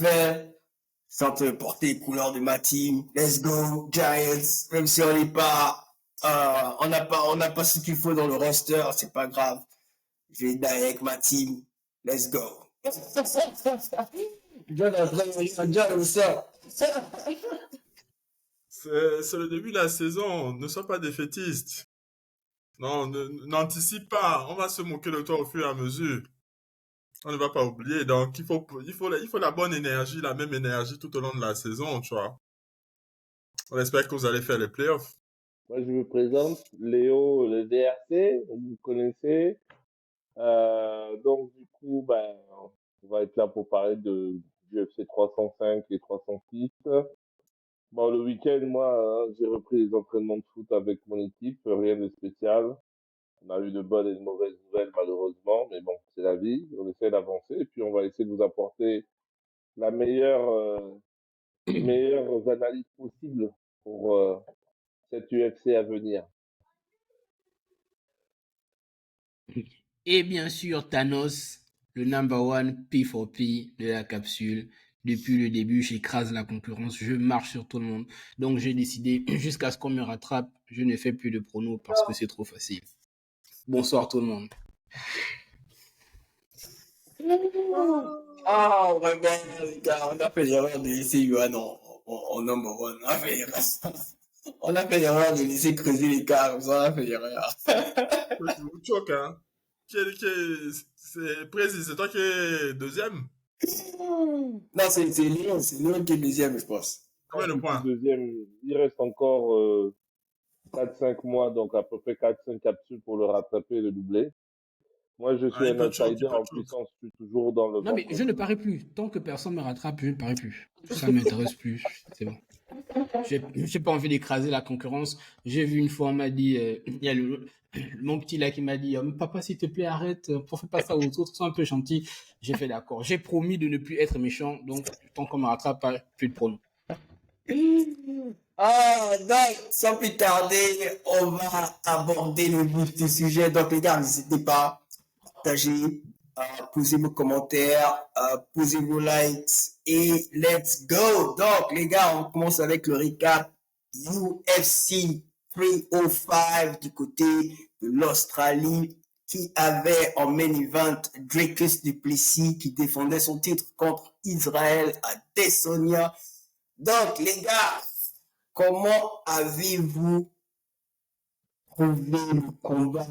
NFL, sans te porter les couleurs de ma team. Let's go, Giants. Même si on n'est pas, on n'a pas ce qu'il faut dans le roster, c'est pas grave. Je vais d'aller avec ma team. Let's go. John a vraiment John, ça. C'est le début de la saison. Ne sois pas défaitiste. Non, n'anticipe pas. On va se moquer de toi au fur et à mesure. On ne va pas oublier. Donc, il faut la bonne énergie, la même énergie tout au long de la saison, tu vois. On espère que vous allez faire les playoffs. Moi, je me présente, Léo, le DRC, vous connaissez. Donc, du coup, ben, on va être là pour parler du UFC 305 et 306. Bon, le week-end, moi, j'ai repris les entraînements de foot avec mon équipe, rien de spécial. On a eu de bonnes et de mauvaises nouvelles, malheureusement, mais bon, c'est la vie. On essaie d'avancer et puis on va essayer de vous apporter la les meilleures analyses possibles pour cette UFC à venir. Et bien sûr, Thanos, le number one P4P de la capsule. Depuis le début, j'écrase la concurrence, je marche sur tout le monde. Donc j'ai décidé, jusqu'à ce qu'on me rattrape, je ne fais plus de pronos parce que c'est trop facile. Bonsoir tout le monde. Ah, on regarde, les gars, on a fait l'erreur de laisser Yohan en number one. On a fait l'erreur. On a fait l'erreur de laisser creuser l'écart. On a fait l'erreur. Tu choques, hein? C'est précis, c'est toi qui es deuxième? Non, c'est Léon qui est deuxième, je pense. Combien de points? Deuxième, il reste encore 4-5 mois, donc à peu près 4-5 capsules pour le rattraper et le doubler. Moi, je suis un outsider, en puissance, je suis toujours dans le... Non, mais je ne parie plus. Tant que personne me rattrape, je ne parie plus. Ça ne m'intéresse plus. C'est bon. Je n'ai pas envie d'écraser la concurrence. J'ai vu une fois, on m'a dit, il y a mon petit là qui m'a dit, papa, s'il te plaît, arrête, ne fais pas ça aux autres, sois un peu gentil. J'ai fait d'accord. J'ai promis de ne plus être méchant, donc tant qu'on me rattrape, pas plus de pronos. Ah, donc, sans plus tarder, on va aborder le vif du sujet. Donc, les gars, n'hésitez pas à partager, posez vos commentaires, posez vos likes et let's go. Donc, les gars, on commence avec le recap UFC 305 du côté de l'Australie qui avait en main event Dricus du Plessis qui défendait son titre contre Israël à Tessonia. Donc, les gars, comment avez-vous trouvé le combat?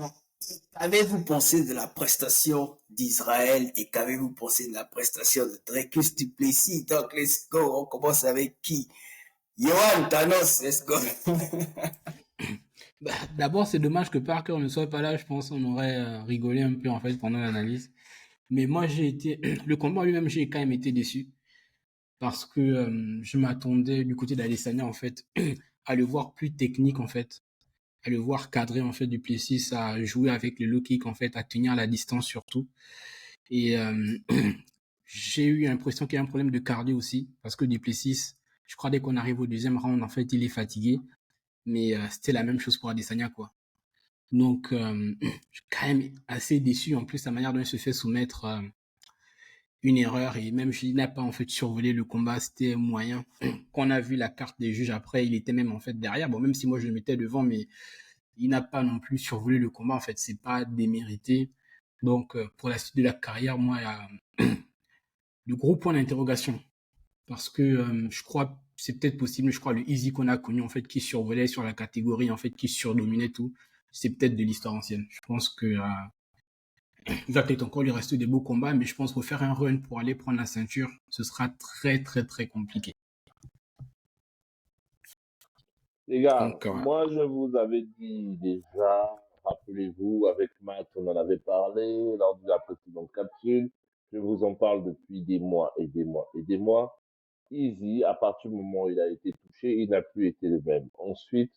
Qu'avez-vous pensé de la prestation d'Israël et qu'avez-vous pensé de la prestation de Dricus du Plessis? Donc, let's go. On commence avec qui? Yohan, Thanos, let's go. D'abord, c'est dommage que Parker ne soit pas là. Je pense qu'on aurait rigolé un peu en fait pendant l'analyse. Mais moi, le combat lui-même, j'ai quand même été déçu. Parce que je m'attendais du côté d'Adesanya en fait à le voir plus technique en fait, à le voir cadrer en fait du Plessis, à jouer avec le low kick en fait, à tenir la distance surtout. Et j'ai eu l'impression qu'il y a un problème de cardio aussi parce que du Plessis, je crois dès qu'on arrive au deuxième round en fait, il est fatigué. Mais c'était la même chose pour Adesanya quoi. Donc je suis quand même assez déçu en plus la manière dont il se fait soumettre. Une erreur et même s'il n'a pas en fait survolé le combat, c'était moyen. Quand on a vu la carte des juges après, il était même en fait derrière. Bon, même si moi je le mettais devant, mais il n'a pas non plus survolé le combat. En fait, c'est pas démérité. Donc pour la suite de la carrière, moi, il y a de gros points d'interrogation parce que je crois c'est peut-être possible. Je crois le Easy qu'on a connu en fait qui survolait sur la catégorie en fait qui surdominait tout, c'est peut-être de l'histoire ancienne. Je pense que il va peut-être encore lui rester des beaux combats, mais je pense qu'il faut faire un run pour aller prendre la ceinture, ce sera très très très compliqué. Les gars, moi je vous avais dit déjà, rappelez-vous, avec Matt, on en avait parlé lors de la précédente capsule, je vous en parle depuis des mois et des mois et des mois. Easy, à partir du moment où il a été touché, il n'a plus été le même. Ensuite,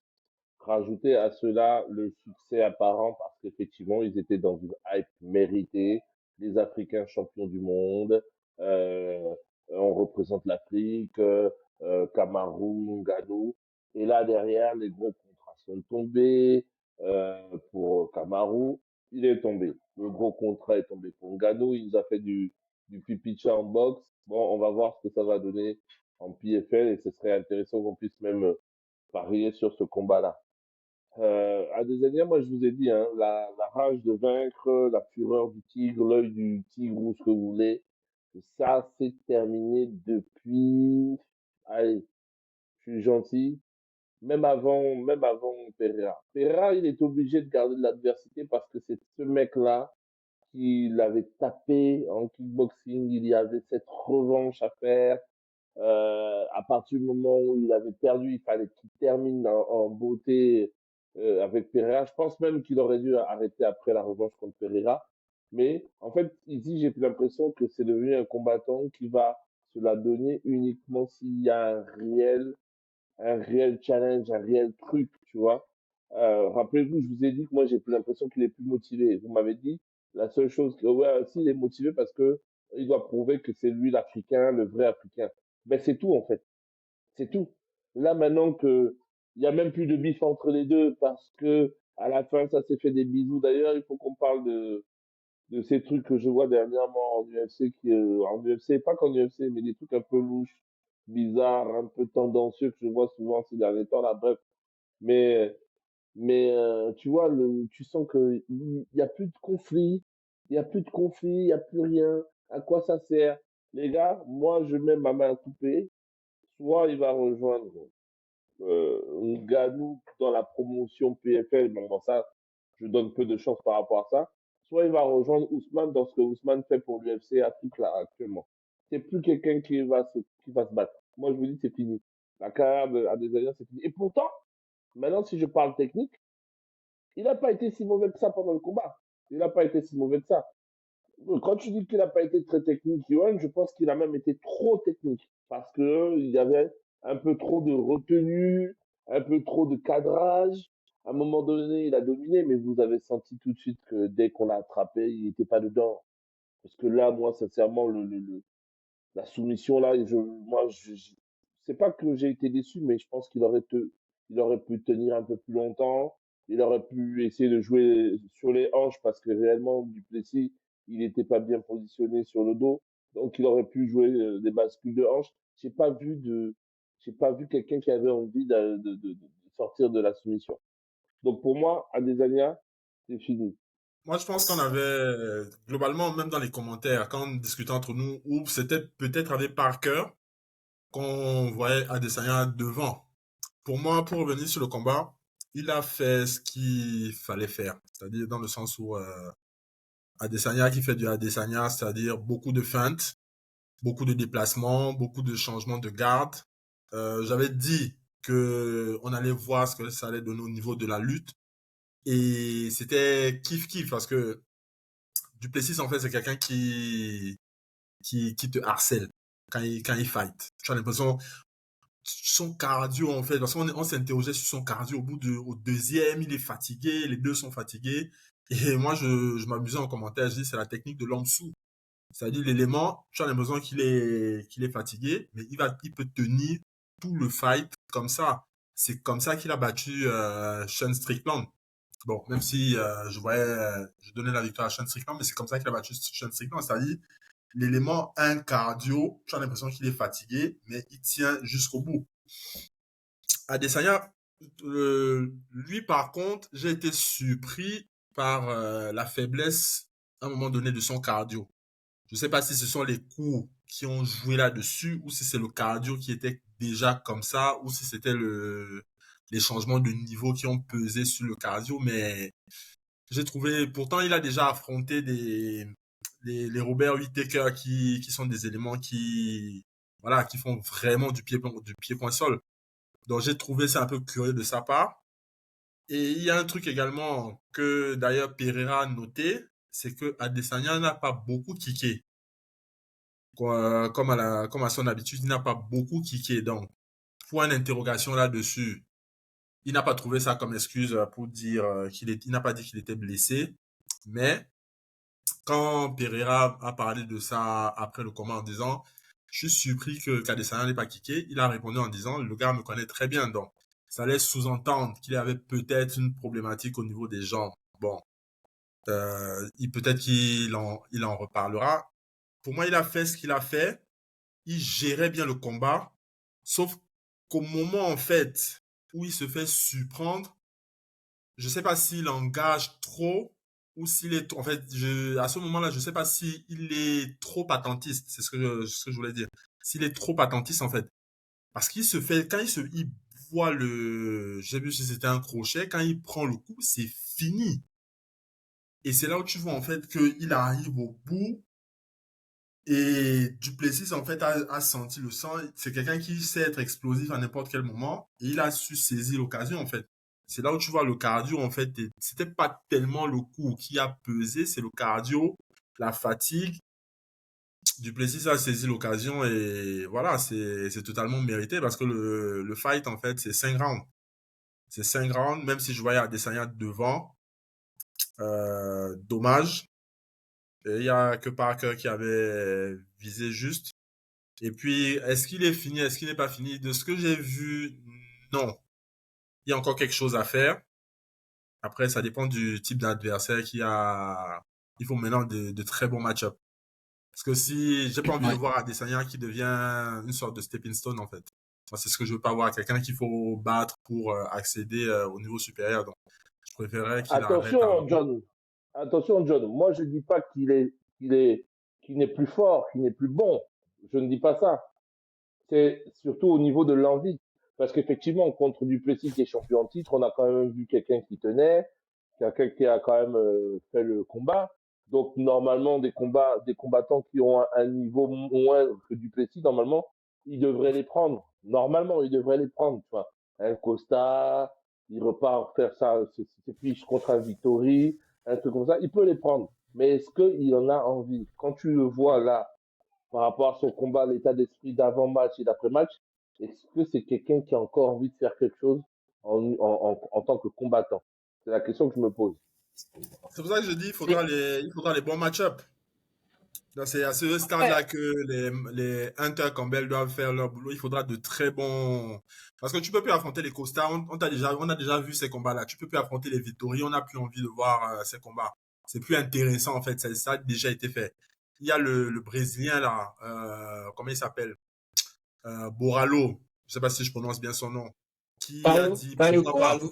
rajouter à cela le succès apparent parce qu'effectivement, ils étaient dans une hype méritée. Les Africains champions du monde, on représente l'Afrique, Cameroun, Ghana. Et là, derrière, les gros contrats sont tombés pour Cameroun. Il est tombé. Le gros contrat est tombé pour Ngannou. Il nous a fait du pipi en boxe. Bon, on va voir ce que ça va donner en PFL et ce serait intéressant qu'on puisse même parier sur ce combat-là. Adesanya, moi je vous ai dit, hein, la rage de vaincre, la fureur du tigre, l'œil du tigre ou ce que vous voulez, ça c'est terminé depuis, allez, je suis gentil, même avant Pereira. Pereira, il est obligé de garder de l'adversité parce que c'est ce mec-là qui l'avait tapé en kickboxing, il y avait cette revanche à faire. À partir du moment où il avait perdu, il fallait qu'il termine en beauté avec Pereira. Je pense même qu'il aurait dû arrêter après la revanche contre Pereira. Mais en fait, ici, j'ai plus l'impression que c'est devenu un combattant qui va se la donner uniquement s'il y a un réel challenge, un réel truc, tu vois. Rappelez-vous, je vous ai dit que moi, j'ai plus l'impression qu'il est plus motivé. Vous m'avez dit, la seule chose que, ouais, si, il est motivé parce que il doit prouver que c'est lui l'Africain, le vrai Africain. Ben, c'est tout, en fait. C'est tout. Là, maintenant que il y a même plus de bif entre les deux parce que à la fin, ça s'est fait des bisous. D'ailleurs, il faut qu'on parle de ces trucs que je vois dernièrement en UFC en UFC, pas qu'en UFC, mais des trucs un peu louches, bizarres, un peu tendancieux que je vois souvent ces derniers temps là. Bref, mais tu vois, tu sens que il y a plus de conflit, il y a plus de conflit, il y a plus rien. À quoi ça sert? Les gars, moi je mets ma main coupée. Soit il va rejoindre Ngannou dans la promotion PFL, bon, dans ça, je donne peu de chance par rapport à ça. Soit il va rejoindre Ousmane dans ce que Ousmane fait pour l'UFC Afrique là actuellement. C'est plus quelqu'un qui va se battre. Moi je vous dis c'est fini. La carrière d'Adesanya c'est fini. Et pourtant, maintenant si je parle technique, il n'a pas été si mauvais que ça pendant le combat. Il n'a pas été si mauvais que ça. Quand tu dis qu'il n'a pas été très technique, Johan, je pense qu'il a même été trop technique. Parce que il y avait un peu trop de retenue, un peu trop de cadrage. À un moment donné, il a dominé, mais vous avez senti tout de suite que dès qu'on l'a attrapé, il n'était pas dedans. Parce que là, moi, sincèrement, la soumission là, c'est pas que j'ai été déçu, mais je pense il aurait pu tenir un peu plus longtemps. Il aurait pu essayer de jouer sur les hanches parce que réellement, Duplessis, il n'était pas bien positionné sur le dos. Donc, il aurait pu jouer des bascules de hanches. J'ai pas vu quelqu'un qui avait envie de sortir de la soumission. Donc, pour moi, Adesanya, c'est fini. Moi, je pense qu'on avait, globalement, même dans les commentaires, quand on discutait entre nous, ou c'était peut-être avec Parker, qu'on voyait Adesanya devant. Pour moi, pour revenir sur le combat, il a fait ce qu'il fallait faire. C'est-à-dire dans le sens où Adesanya qui fait du Adesanya, c'est-à-dire beaucoup de feintes, beaucoup de déplacements, beaucoup de changements de garde. J'avais dit que on allait voir ce que ça allait donner au niveau de la lutte. Et c'était kiff-kiff parce que Duplessis, en fait, c'est quelqu'un qui te harcèle quand il fight. Tu as l'impression, son cardio, en fait, parce on s'interrogeait sur son cardio au deuxième, il est fatigué, les deux sont fatigués. Et moi, je m'amusais en commentaire, je dis, c'est la technique de l'homme sous. C'est-à-dire, l'élément, tu as l'impression qu'il est fatigué, mais il peut tenir tout le fight comme ça. C'est comme ça qu'il a battu Sean Strickland. Bon, même si je donnais la victoire à Sean Strickland, mais c'est comme ça qu'il a battu Sean Strickland. C'est-à-dire, l'élément un cardio, tu as l'impression qu'il est fatigué, mais il tient jusqu'au bout. Adesanya, lui par contre, j'ai été surpris par la faiblesse à un moment donné de son cardio. Je ne sais pas si ce sont les coups qui ont joué là-dessus ou si c'est le cardio qui était déjà comme ça ou si c'était les changements de niveau qui ont pesé sur le cardio, mais j'ai trouvé, pourtant il a déjà affronté les Robert Whittaker qui sont des éléments voilà, qui font vraiment du pied-point sol. Donc j'ai trouvé ça un peu curieux de sa part. Et il y a un truc également que d'ailleurs Pereira a noté, c'est que Adesanya n'a pas beaucoup kické. Comme à son habitude, il n'a pas beaucoup kické. Donc, point d'interrogation là-dessus. Il n'a pas trouvé ça comme excuse pour dire il n'a pas dit qu'il était blessé. Mais quand Pereira a parlé de ça après le combat en disant, je suis surpris que Adesanya n'ait pas kické, il a répondu en disant, le gars me connaît très bien. Donc, ça laisse sous-entendre qu'il avait peut-être une problématique au niveau des jambes. Bon, peut-être il en reparlera. Pour moi, il a fait ce qu'il a fait. il gérait bien le combat, sauf qu'au moment, en fait, où il se fait surprendre, je sais pas s'il engage trop ou s'il est, en fait, à ce moment-là, je sais pas s'il est trop attentiste, c'est ce que je voulais dire. S'il est trop attentiste, en fait. Parce qu'il se fait, il voit j'ai vu si c'était un crochet, quand il prend le coup, c'est fini. Et c'est là où tu vois, en fait, qu'il arrive au bout. Et Duplessis, en fait, a senti le sang. C'est quelqu'un qui sait être explosif à n'importe quel moment. Et il a su saisir l'occasion, en fait. C'est là où tu vois le cardio, en fait. C'était pas tellement le coup qui a pesé, c'est le cardio, la fatigue. Duplessis a saisi l'occasion et voilà, c'est totalement mérité parce que le fight, en fait, c'est 5 rounds. C'est 5 rounds, même si je voyais Adesanya devant. Dommage. Et il y a que Parker qui avait visé juste. Et puis, est-ce qu'il est fini? Est-ce qu'il n'est pas fini? De ce que j'ai vu, non. Il y a encore quelque chose à faire. Après, ça dépend du type d'adversaire qu'il y a. Il faut maintenant de très bons match-ups. Parce que si j'ai pas envie de Ouais. voir Adesanya qui devient une sorte de stepping stone, en fait. Moi, c'est ce que je veux pas voir. Quelqu'un qu'il faut battre pour accéder au niveau supérieur. Donc, je préférerais qu'il arrête Attention, avant. John. Attention, John. Moi, je ne dis pas qu'il n'est plus fort, qu'il n'est plus bon. Je ne dis pas ça. C'est surtout au niveau de l'envie. Parce qu'effectivement, contre Duplessis qui est champion en titre, on a quand même vu quelqu'un qui tenait, quelqu'un qui a quand même fait le combat. Donc, normalement, des combattants qui ont un niveau moindre que Duplessis, normalement, ils devraient les prendre. Normalement, ils devraient les prendre. Tu vois. Un Costa, il repart faire ça, ses fiches contre un Vittori, un truc comme ça, il peut les prendre. Mais est-ce qu'il en a envie? Quand tu le vois là, par rapport à son combat, l'état d'esprit d'avant-match et d'après-match, est-ce que c'est quelqu'un qui a encore envie de faire quelque chose en tant que combattant? C'est la question que je me pose. C'est pour ça que je dis il faudra les bons match-ups. C'est à ce Ouais. stade-là que les Hunter Campbell doivent faire leur boulot. Il faudra de très bons. Parce que tu peux plus affronter les Costa. On a déjà vu ces combats-là. Tu peux plus affronter les Vittori. On n'a plus envie de voir ces combats. C'est plus intéressant en fait. Ça a déjà été fait. Il y a le Brésilien là. Comment il s'appelle? Borralho. Je sais pas si je prononce bien son nom. Qui a dit pourquoi pas. Parle.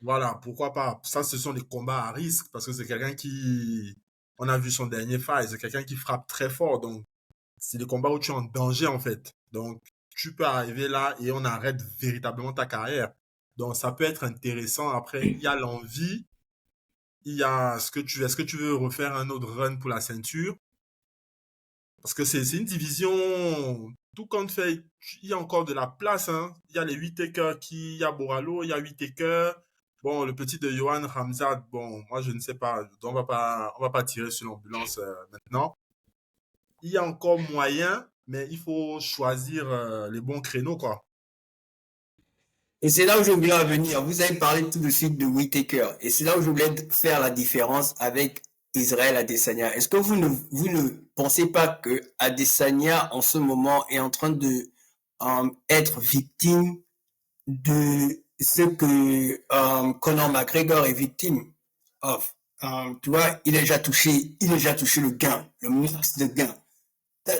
Voilà, pourquoi pas. Ça, ce sont des combats à risque parce que c'est quelqu'un qui. On a vu son dernier fight. C'est quelqu'un qui frappe très fort. Donc c'est des combats où tu es en danger en fait. Donc tu peux arriver là et on arrête véritablement ta carrière. Donc ça peut être intéressant. Après, il y a l'envie, il y a est-ce que tu veux refaire un autre run pour la ceinture? Parce que c'est une division, tout compte fait, il y a encore de la place, hein. Il y a les 8 takers il y a Boralo, il y a 8 takers. Bon, le petit de Johan Ramzad, bon, moi je ne sais pas, on va pas tirer sur l'ambulance maintenant. Il y a encore moyen, mais il faut choisir les bons créneaux, quoi. Et c'est là où je voulais en venir. Vous avez parlé tout de suite de Whittaker. Et c'est là où je voulais faire la différence avec Israël Adesanya. Est-ce que vous ne pensez pas que Adesanya, en ce moment, est en train de être victime de ce que Conor McGregor est victime of? Tu vois, il a déjà touché le gain, le max de gain.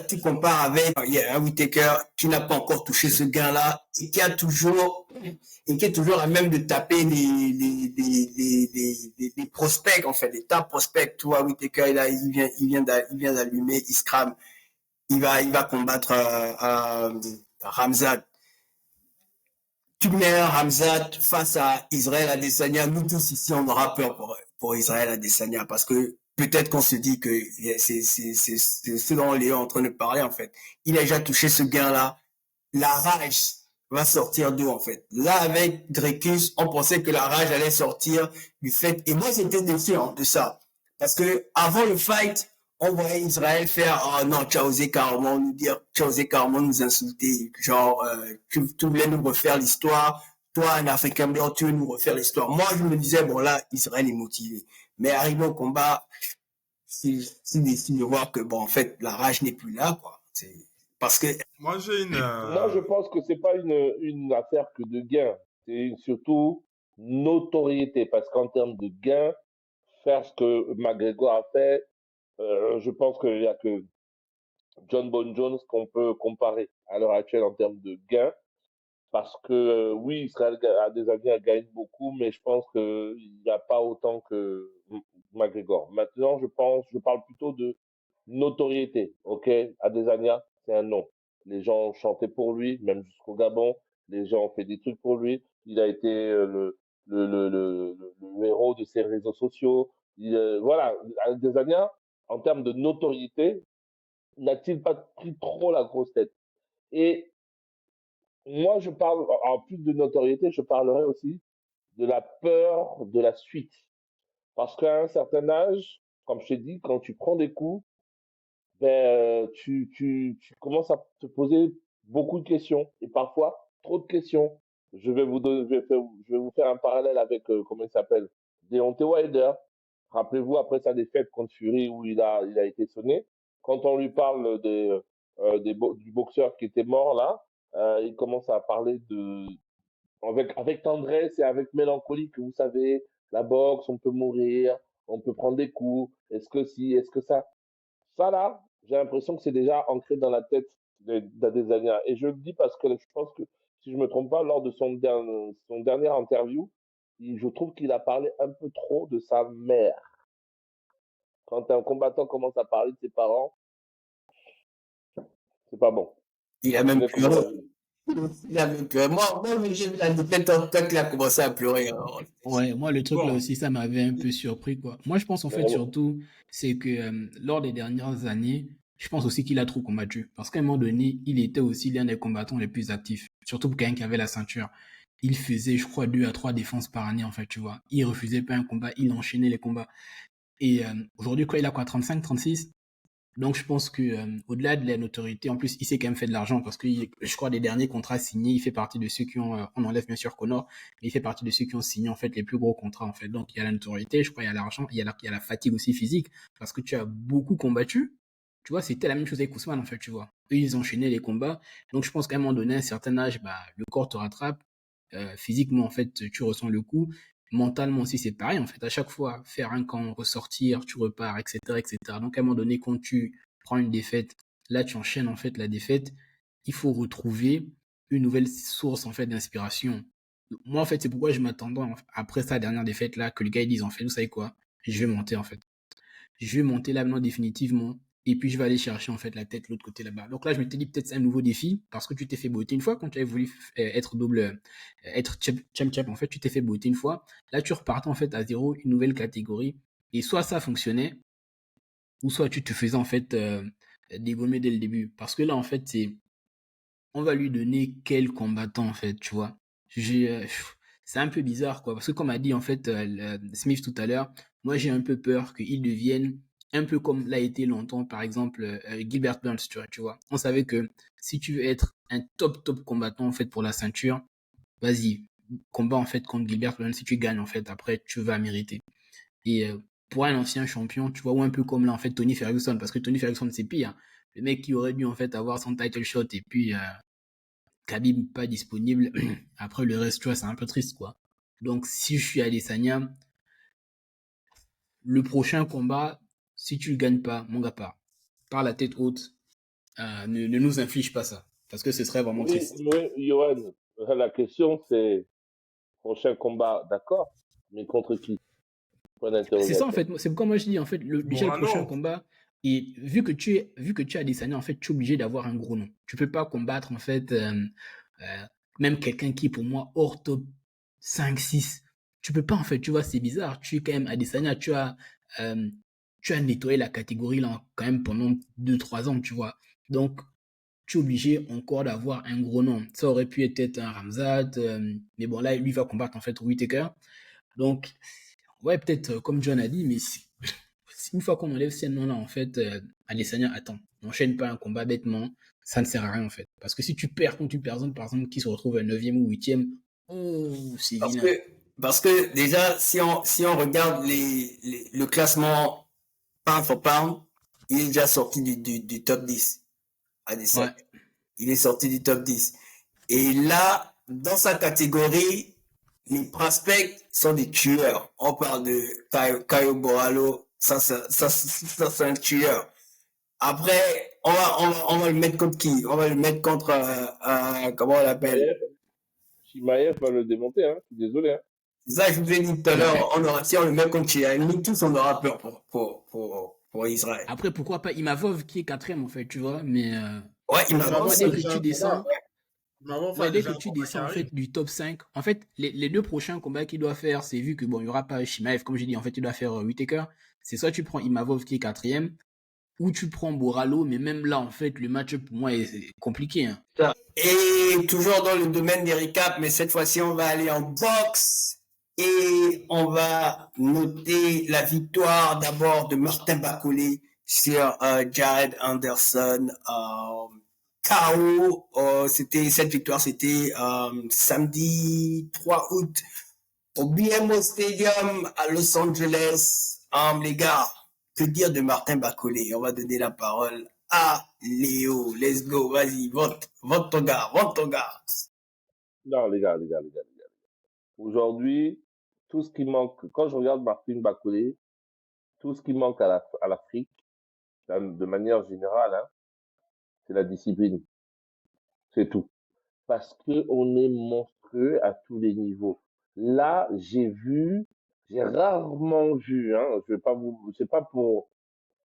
Tu compares avec un Whittaker qui n'a pas encore touché ce gain-là et qui est toujours à même de taper les prospects, en fait, les top prospects. Tu vois, Whittaker, il vient d'allumer, il se crame, il va combattre Ramzat. Tu mets un Ramzat face à Israël Adesanya, nous tous ici, on aura peur pour Israël Adesanya parce que peut-être qu'on se dit que c'est ce dont Léo est en train de parler, en fait. Il a déjà touché ce gain-là. La rage va sortir d'où, en fait. Là, avec Dreykus, on pensait que la rage allait sortir du fait, et moi, j'étais déçu de ça. Parce que avant le fight, on voyait Israël faire oh non, tu as osé carrément nous dire, tu as osé carrément nous insulter, genre tu voulais nous refaire l'histoire, toi un Africain blanc, tu veux nous refaire l'histoire. Moi je me disais bon là Israël est motivé, mais arrivé au combat, c'est décidé de voir que bon en fait la rage n'est plus là quoi. C'est parce que Moi, j'ai une. Moi, je pense que c'est pas une affaire que de gain. C'est surtout notoriété. Parce qu'en termes de gain, faire ce que McGregor a fait, je pense qu'il y a que John Bon Jones qu'on peut comparer à l'heure actuelle en termes de gains. Parce que oui, Israël Adesanya gagne beaucoup, mais je pense qu'il n'y a pas autant que McGregor. Maintenant, je parle plutôt de notoriété. Ok, Adesanya, c'est un nom. Les gens ont chanté pour lui, même jusqu'au Gabon. Les gens ont fait des trucs pour lui. Il a été le héros de ses réseaux sociaux. Voilà, Adesanya, en termes de notoriété, n'a-t-il pas pris trop la grosse tête? Et moi, je parle, en plus de notoriété, je parlerai aussi de la peur de la suite. Parce qu'à un certain âge, comme je t'ai dit, quand tu prends des coups, tu commences à te poser beaucoup de questions et parfois trop de questions. Je vais vous faire un parallèle avec, comment il s'appelle, Deontay Wilder. Rappelez-vous, après sa défaite contre Fury où il a été sonné, quand on lui parle du boxeur qui était mort là, il commence à parler avec tendresse et avec mélancolie que vous savez, la boxe, on peut mourir, on peut prendre des coups, est-ce que si, est-ce que ça. Ça là, j'ai l'impression que c'est déjà ancré dans la tête d'Adesanya. Et je le dis parce que je pense que, si je me trompe pas, lors de son dernière interview, je trouve qu'il a parlé un peu trop de sa mère. Quand un combattant commence à parler de ses parents, c'est pas bon. Il a même pleuré. Il a même pleuré. Moi, j'ai vu la défaite quand il a commencé à pleurer. Ouais, moi, le truc là Bon, aussi, ça m'avait un peu surpris, quoi. Moi, je pense en fait surtout, c'est que lors des dernières années, je pense aussi qu'il a trop combattu. Parce qu'à un moment donné, il était aussi l'un des combattants les plus actifs. Surtout pour quelqu'un qui avait la ceinture. Il faisait, je crois, 2 à 3 défenses par année, en fait, tu vois. Il refusait pas un combat, il enchaînait les combats. Et aujourd'hui, quoi, il a quoi, 35, 36? Donc, je pense que au-delà de la notoriété, en plus, il s'est quand même fait de l'argent parce que je crois des derniers contrats signés, il fait partie de ceux qui ont, on enlève bien sûr Connor, mais il fait partie de ceux qui ont signé en fait les plus gros contrats en fait. Donc, il y a la notoriété, je crois, il y a l'argent, il y a la fatigue aussi physique parce que tu as beaucoup combattu. Tu vois, c'était la même chose avec Ousmane en fait, tu vois. Eux, ils enchaînaient les combats. Donc, je pense qu'à un moment donné, à un certain âge, bah, le corps te rattrape. Physiquement, en fait, tu ressens le coup. Mentalement aussi, c'est pareil. En fait, à chaque fois, faire un camp, ressortir, tu repars, etc., etc. Donc, à un moment donné, quand tu prends une défaite, là, tu enchaînes en fait la défaite. Il faut retrouver une nouvelle source en fait d'inspiration. Moi, en fait, c'est pourquoi je m'attendais après sa dernière défaite là que le gars il dise en fait, vous savez quoi, je vais monter en fait. Je vais monter là maintenant définitivement. Et puis je vais aller chercher en fait la tête de l'autre côté là-bas. Donc là, je m'étais dit peut-être c'est un nouveau défi parce que tu t'es fait botter une fois quand tu avais voulu être être champ en fait, tu t'es fait botter une fois. Là, tu repartais en fait à zéro, une nouvelle catégorie. Et soit ça fonctionnait, ou soit tu te faisais en fait dégommer dès le début. Parce que là, en fait, on va lui donner quel combattant en fait, tu vois. C'est un peu bizarre quoi, parce que comme a dit en fait Smith tout à l'heure, moi j'ai un peu peur qu'il devienne un peu comme l'a été longtemps par exemple Gilbert Burns, tu vois. On savait que si tu veux être un top combattant en fait pour la ceinture, vas-y, combat en fait contre Gilbert Burns, si tu gagnes en fait, après tu vas mériter. Et pour un ancien champion, tu vois, ou un peu comme là en fait Tony Ferguson, parce que Tony Ferguson c'est pire. Le mec qui aurait dû en fait avoir son title shot et puis Khabib pas disponible. Après le reste, tu vois, c'est un peu triste quoi. Donc si je suis Adesanya, le prochain combat, si tu le gagnes pas, mon gars, par la tête haute, ne nous inflige pas ça, parce que ce serait vraiment Oui, triste. oui, Johan, la question c'est prochain combat, d'accord, mais contre qui? Point C'est ça en d'interrogation. fait, c'est pourquoi moi je dis en fait déjà le prochain Morano. combat. Et vu que tu as Adesanya, en fait, tu es obligé d'avoir un gros nom. Tu peux pas combattre en fait même quelqu'un qui est pour moi hors top 5 6. Tu peux pas en fait, tu vois, c'est bizarre. Tu es quand même Adesanya, euh, tu as nettoyé la catégorie là quand même pendant 2 3 ans, tu vois. Donc tu es obligé encore d'avoir un gros nom. Ça aurait pu être peut-être un Ramzat, mais bon là lui va combattre en fait Whittaker. Donc ouais, peut-être comme John a dit, mais une fois qu'on enlève ces noms-là, en fait, Adesanya, attends, n'enchaîne pas un combat bêtement, ça ne sert à rien, en fait. Parce que si tu perds contre une personne, par exemple, qui se retrouve à 9e ou 8e, oh, c'est Parce vilain. que, parce que déjà, si on regarde le classement pound for pound, il est déjà sorti du top 10. Adesanya. Ouais, Il est sorti du top 10. Et là, dans sa catégorie, les prospects sont des tueurs. On parle de Caio Borralho, ça c'est un tueur. Après, on va le mettre contre qui? On va le mettre contre, comment on l'appelle? Chimaev va le démonter, hein. Je suis désolé, hein. C'est ça, je vous ai dit tout à l'heure, si on le met contre Chimaev, tous on aura peur pour Israël. Après, pourquoi pas Imavov qui est quatrième, en fait, tu vois. Mais Ouais, il m'a Imavov dès a que déjà tu un combat. descends, Imavov a ouais, dès déjà que un tu combat qui descends, en arrive. fait, du top 5, en fait, les deux prochains combats qu'il doit faire, c'est vu que, bon, il n'y aura pas Shimaev, comme j'ai dit, en fait, il doit faire Whittaker. C'est soit tu prends Imavov qui est quatrième, ou tu prends Boralo, mais même là, en fait, le match pour moi est compliqué, hein. Et toujours dans le domaine des recaps, mais cette fois-ci, on va aller en boxe et on va noter la victoire d'abord de Martin Bacolé sur Jared Anderson. KO, cette victoire, c'était samedi 3 août au BMO Stadium à Los Angeles. Les gars, que dire de Martin Bacolé? On va donner la parole à Léo. Let's go, vas-y, vote ton gars, vote ton gars. Non, les gars. Aujourd'hui, tout ce qui manque, quand je regarde Martin Bacolé, tout ce qui manque à l'Afrique, de manière générale, hein, c'est la discipline. C'est tout. Parce que on est monstrueux à tous les niveaux. Là, j'ai rarement vu, hein, je vais pas c'est pas pour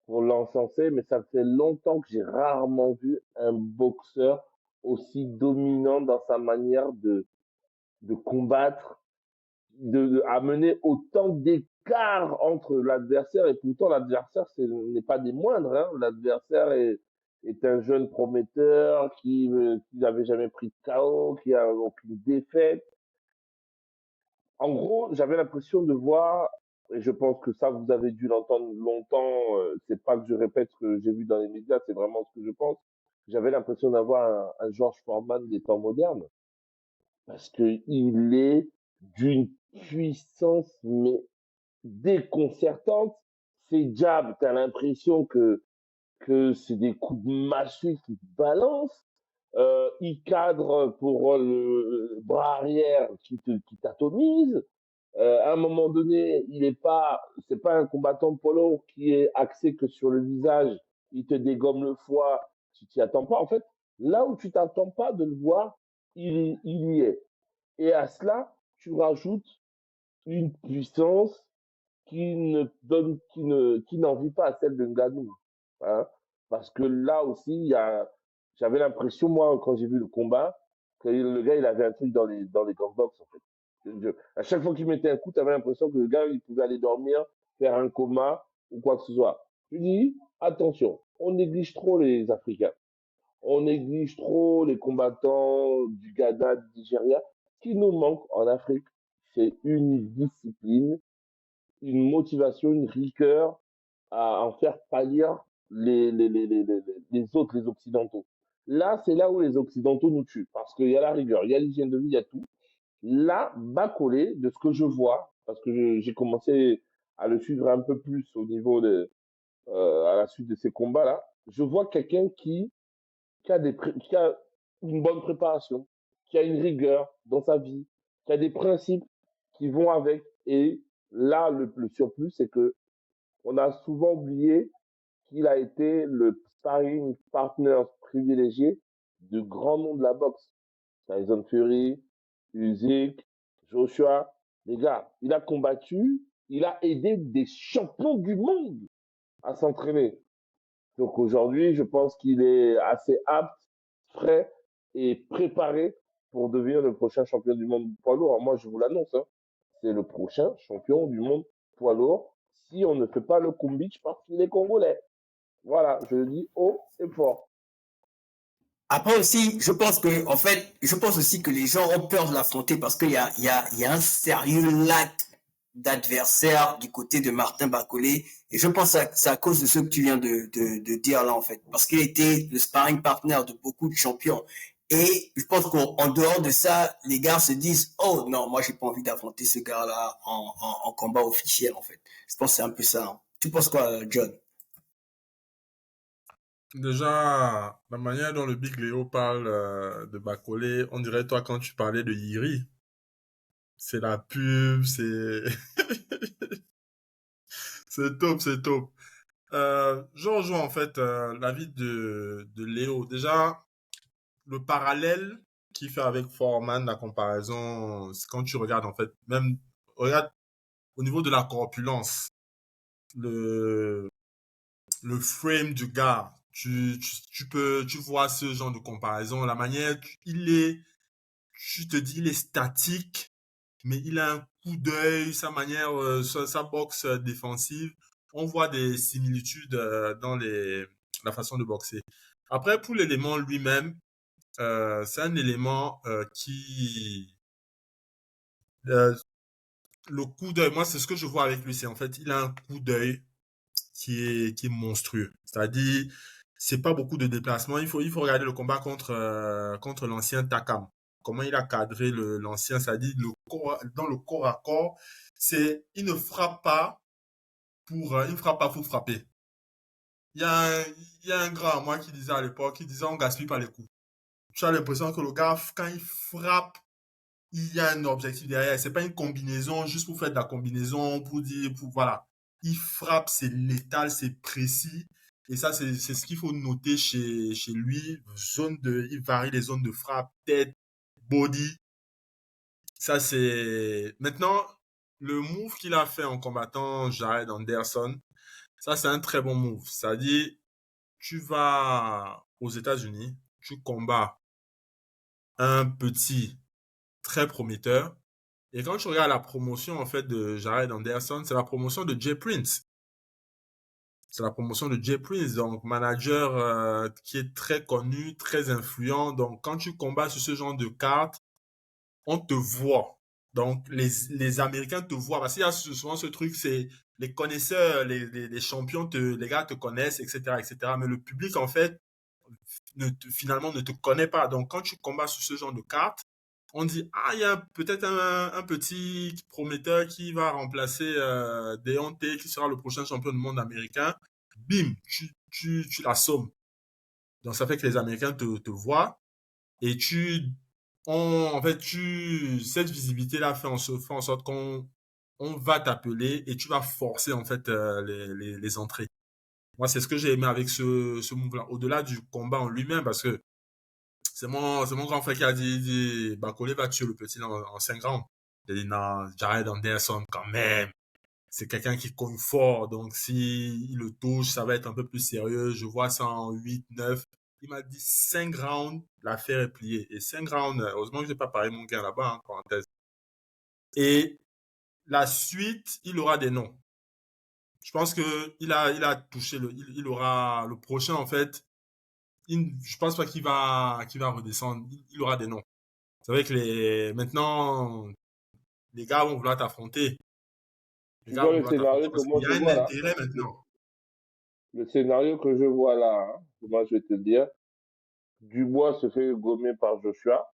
l'encenser, mais ça fait longtemps que j'ai rarement vu un boxeur aussi dominant dans sa manière de combattre, amener autant d'écart entre l'adversaire, et pourtant l'adversaire n'est pas des moindres, hein. L'adversaire est un jeune prometteur qui n'avait jamais pris de KO, qui a aucune défaite. En gros, j'avais l'impression de voir, et je pense que ça vous avez dû l'entendre longtemps, c'est pas que je répète ce que j'ai vu dans les médias, c'est vraiment ce que je pense. J'avais l'impression d'avoir un George Foreman des temps modernes, parce que il est d'une puissance mais déconcertante. Ses jabs, t'as l'impression que c'est des coups de massue qui balancent. Il cadre pour le bras arrière qui t'atomise. À un moment donné, c'est pas un combattant polo qui est axé que sur le visage. Il te dégomme le foie, tu t'y attends pas. En fait, là où tu t'attends pas de le voir, il y est. Et à cela, tu rajoutes une puissance qui n'envie pas à celle de Ngannou, hein. Parce que là aussi, j'avais l'impression, moi, quand j'ai vu le combat, que le gars, il avait un truc dans les gants box, en fait. À chaque fois qu'il mettait un coup, tu avais l'impression que le gars, il pouvait aller dormir, faire un coma ou quoi que ce soit. Je dis, attention, on néglige trop les Africains. On néglige trop les combattants du Ghana, du Nigeria. Ce qui nous manque en Afrique, c'est une discipline, une motivation, une rigueur à en faire pâlir les autres, les Occidentaux. Là, c'est là où les Occidentaux nous tuent, parce qu'il y a la rigueur, il y a l'hygiène de vie, il y a tout. Là, Bacolé, de ce que je vois, parce que j'ai commencé à le suivre un peu plus au niveau à la suite de ces combats-là, je vois quelqu'un qui a une bonne préparation, qui a une rigueur dans sa vie, qui a des principes qui vont avec. Et là, le surplus, c'est que on a souvent oublié qu'il a été le sparring partner privilégié de grands noms de la boxe. Tyson Fury, Usyk, Joshua, les gars, il a combattu, il a aidé des champions du monde à s'entraîner. Donc aujourd'hui, je pense qu'il est assez apte, frais et préparé pour devenir le prochain champion du monde poids lourd. Alors moi, je vous l'annonce, hein, c'est le prochain champion du monde poids lourd si on ne fait pas le Kumbich parce qu'il est congolais. Voilà, je le dis haut et fort. Après aussi, je pense aussi que les gens ont peur de l'affronter parce qu'il y a un sérieux lac d'adversaires du côté de Martin Bacolé. Et je pense que c'est à cause de ce que tu viens de dire là, en fait. Parce qu'il était le sparring partner de beaucoup de champions. Et je pense qu'en dehors de ça, les gars se disent, oh non, moi j'ai pas envie d'affronter ce gars-là en combat officiel, en fait. Je pense que c'est un peu ça, hein. Tu penses quoi, John? Déjà, la manière dont le Big Léo parle de Bacolé, on dirait toi quand tu parlais de Yiri. C'est la pub, c'est... c'est top, c'est top. Je rejoins en fait l'avis de Léo. Déjà, le parallèle qu'il fait avec Foreman, la comparaison, c'est quand tu regardes en fait, même regarde au niveau de la corpulence, le, le frame du gars, tu vois ce genre de comparaison, la manière, tu te dis, il est statique, mais il a un coup d'œil, sa manière, sa boxe défensive. On voit des similitudes dans la façon de boxer. Après, pour l'élément lui-même, c'est un élément euh, le coup d'œil, moi, c'est ce que je vois avec lui, c'est en fait, il a un coup d'œil qui est monstrueux. C'est-à-dire, c'est pas beaucoup de déplacements. Il faut regarder le combat contre l'ancien Takam. Comment il a cadré l'ancien, c'est-à-dire dans le corps à corps, il ne frappe pas il ne frappe pas pour frapper. Il y a un, il y a un grand à moi qui disait à l'époque, qui disait on gaspille pas les coups. Tu as l'impression que le gars, quand il frappe, il y a un objectif derrière. C'est pas une combinaison juste pour faire de la combinaison, voilà. Il frappe, c'est létal, c'est précis. Et ça, c'est ce qu'il faut noter chez lui. Il varie les zones de frappe, tête, body. Ça, c'est... Maintenant, le move qu'il a fait en combattant Jared Anderson, ça, c'est un très bon move. C'est-à-dire, tu vas aux États-Unis, tu combats un petit très prometteur. Et quand tu regardes la promotion en fait de Jared Anderson, c'est la promotion de Jay Prince. C'est la promotion de Jay Prince, donc manager qui est très connu, très influent. Donc quand tu combats sur ce genre de carte, on te voit. Donc les Américains te voient. Parce qu'il y a souvent ce truc, c'est les connaisseurs, les champions, les gars te connaissent, etc., etc. Mais le public en fait finalement ne te connaît pas. Donc quand tu combats sur ce genre de carte, on dit, ah, il y a peut-être un petit prometteur qui va remplacer Deontay, qui sera le prochain champion du monde américain. Bim, tu l'assommes. Donc, ça fait que les Américains te voient et en fait, cette visibilité-là fait en sorte on va t'appeler et tu vas forcer, en fait, les entrées. Moi, c'est ce que j'ai aimé avec ce move-là. Au-delà du combat en lui-même, parce que c'est mon grand frère qui a dit Bakole va tuer le petit en 5 rounds. Il a dit non, Jared Anderson quand même. C'est quelqu'un qui cogne fort, donc si il le touche, ça va être un peu plus sérieux. Je vois ça en 8, 9. Il m'a dit 5 rounds, l'affaire est pliée. Et 5 rounds, heureusement que je n'ai pas parlé mon gars là-bas, hein, parenthèse. Et la suite, il aura des noms. Je pense que il a touché il aura le prochain en fait. Je pense pas qu'il va redescendre. Il aura des noms. C'est vrai que maintenant, les gars vont vouloir t'affronter. Les Tu gars vois vont le vouloir t'affronter scénario que parce qu'il moi y a je un vois là? intérêt maintenant. Le scénario que je vois là, hein, moi je vais te dire, Dubois se fait gommer par Joshua.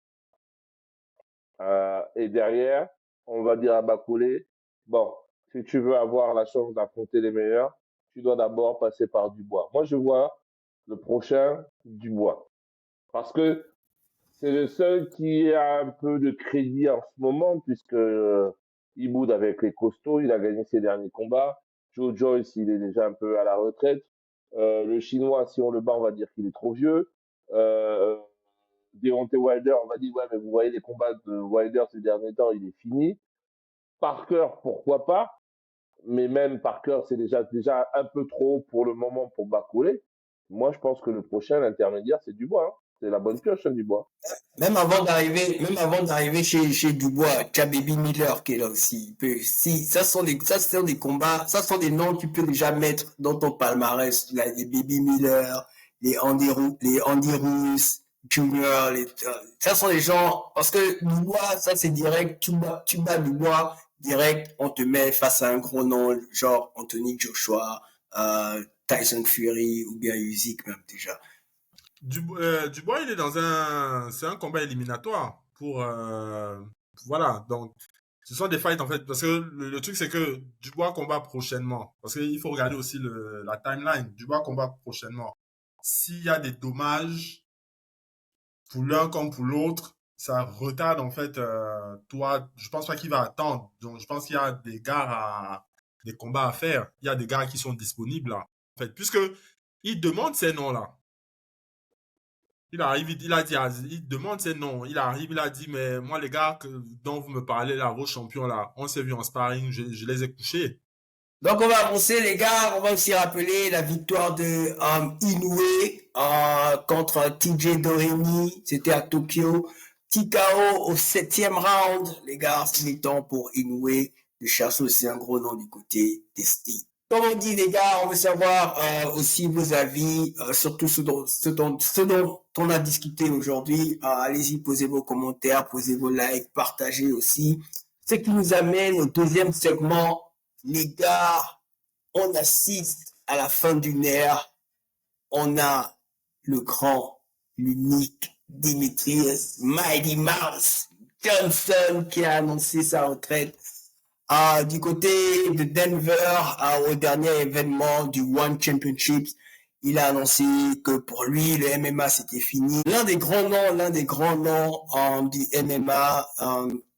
Et derrière, on va dire à Bakoulé, bon, si tu veux avoir la chance d'affronter les meilleurs, tu dois d'abord passer par Dubois. Moi, je vois le prochain Dubois. Parce que c'est le seul qui a un peu de crédit en ce moment, puisque il boude avec les costauds, il a gagné ses derniers combats. Joe Joyce, il est déjà un peu à la retraite. Le Chinois, si on le bat, on va dire qu'il est trop vieux. Euh, Deontay Wilder, on va dire, ouais, mais vous voyez les combats de Wilder ces derniers temps, il est fini. Parker, pourquoi pas, mais même Parker, c'est déjà un peu trop pour le moment pour Bakoulé. Moi, je pense que le prochain, l'intermédiaire, c'est Dubois. Hein. C'est la bonne pioche, hein, Dubois. Même avant d'arriver chez Dubois, tu as Baby Miller qui est là aussi. Ça sont des combats, ça sont des noms que tu peux déjà mettre dans ton palmarès. Là, les Baby Miller, les Andy Ruiz, Junior, ça sont des gens, parce que Dubois, ça c'est direct, tu bats Dubois, direct, on te met face à un gros nom, genre Anthony Joshua, Tyson Fury, ou bien Usyk même déjà. Dubois, il est c'est un combat éliminatoire voilà. Donc, ce sont des fights en fait, parce que le truc c'est que Dubois combat prochainement, parce qu'il faut regarder aussi la timeline. Dubois combat prochainement. S'il y a des dommages pour l'un comme pour l'autre, ça retarde en fait. Toi, je pense pas qu'il va attendre. Donc, je pense qu'il y a des combats à faire. Il y a des gars qui sont disponibles là. fait, puisque il demande ces noms-là. Il arrive, il demande ses noms. Il arrive, il a dit, mais moi, les gars dont vous me parlez, là, vos champions, là, on s'est vu en sparring, je les ai couchés. Donc, on va avancer, les gars. On va aussi rappeler la victoire de Inoue contre TJ Doremi. C'était à Tokyo. TKO au 7e round. Les gars, c'est le temps pour Inoue de chercher aussi un gros nom du côté des styles. Comme on dit, les gars, on veut savoir aussi vos avis, surtout ce dont on a discuté aujourd'hui. Allez-y, posez vos commentaires, posez vos likes, partagez aussi. Ce qui nous amène au deuxième segment. Les gars, on assiste à la fin d'une ère. On a le grand, l'unique Demetrius Mighty Mouse Johnson qui a annoncé sa retraite. Du côté de Denver, au dernier événement du One Championship, il a annoncé que pour lui, le MMA, c'était fini. L'un des grands noms du MMA,